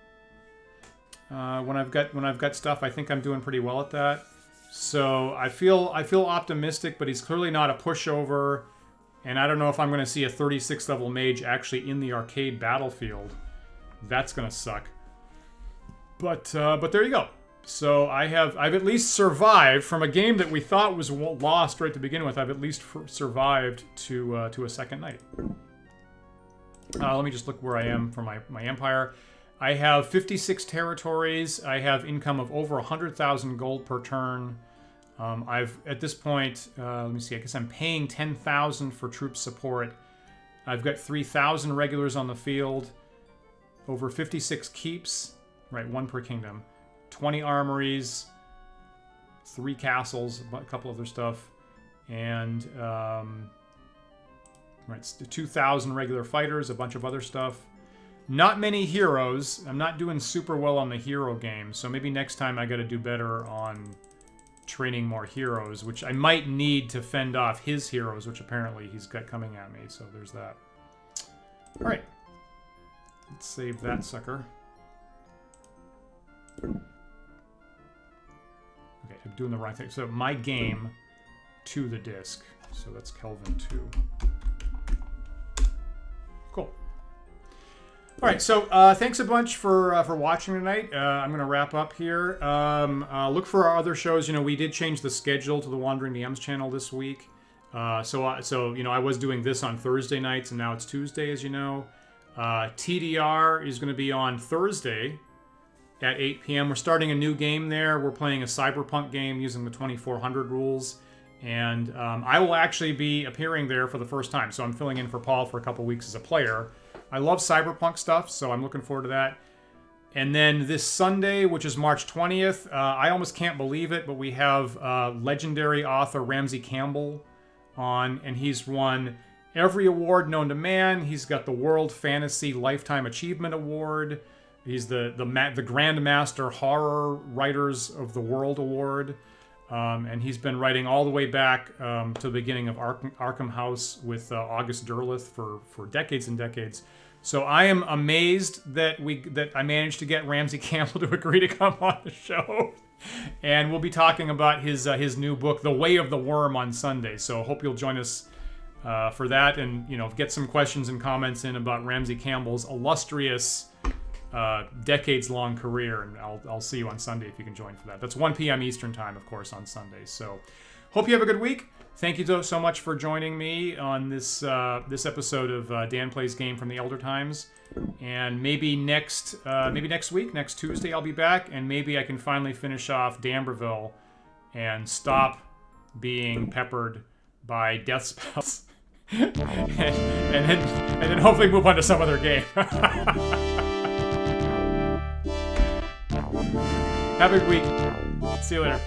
When I've got stuff, I think I'm doing pretty well at that. So I feel optimistic, but he's clearly not a pushover. And I don't know if I'm going to see a 36th level mage actually in the arcade battlefield. That's going to suck. But there you go. So I've at least survived from a game that we thought was lost right to begin with. I've at least survived to a second night. Let me just look where I am for my empire. I have 56 territories. I have income of over 100,000 gold per turn. I've, at this point, let me see, I guess I'm paying 10,000 for troop support. I've got 3,000 regulars on the field, over 56 keeps, right, 1 per kingdom, 20 armories, 3 castles, a couple other stuff, and, right, 2,000 regular fighters, a bunch of other stuff. Not many heroes. I'm not doing super well on the hero game, so maybe next time I gotta do better on training more heroes, which I might need to fend off his heroes, which apparently he's got coming at me, so there's that. Alright. Let's save that sucker. Okay, I'm doing the right thing. So my game to the disc. So that's Kelvin 2. Cool. All right, so thanks a bunch for watching tonight. I'm going to wrap up here. Look for our other shows. You know, we did change the schedule to the Wandering DMs channel this week. So you know, I was doing this on Thursday nights, and now it's Tuesday, as you know. TDR is going to be on Thursday at 8 p.m. We're starting a new game there. We're playing a cyberpunk game using the 2400 rules. And I will actually be appearing there for the first time. So I'm filling in for Paul for a couple weeks as a player. I love cyberpunk stuff, so I'm looking forward to that. And then this Sunday, which is March 20th, I almost can't believe it, but we have legendary author Ramsey Campbell on, and he's won every award known to man. He's got the World Fantasy Lifetime Achievement Award. He's the Grandmaster Horror Writers of the World Award. And he's been writing all the way back to the beginning of Arkham House with August Derleth for decades and decades. So I am amazed that I managed to get Ramsey Campbell to agree to come on the show. And we'll be talking about his new book, The Way of the Worm, on Sunday. So hope you'll join us for that, and get some questions and comments in about Ramsey Campbell's illustrious decades-long career, and I'll see you on Sunday if you can join for that. That's 1 p.m. Eastern time, of course, on Sundays. So, hope you have a good week. Thank you so much for joining me on this episode of Dan Plays Game from the Elder Times. And maybe next week, next Tuesday, I'll be back, and maybe I can finally finish off D'Amberville and stop being peppered by death spells, and then hopefully move on to some other game. Have a good week. See you later.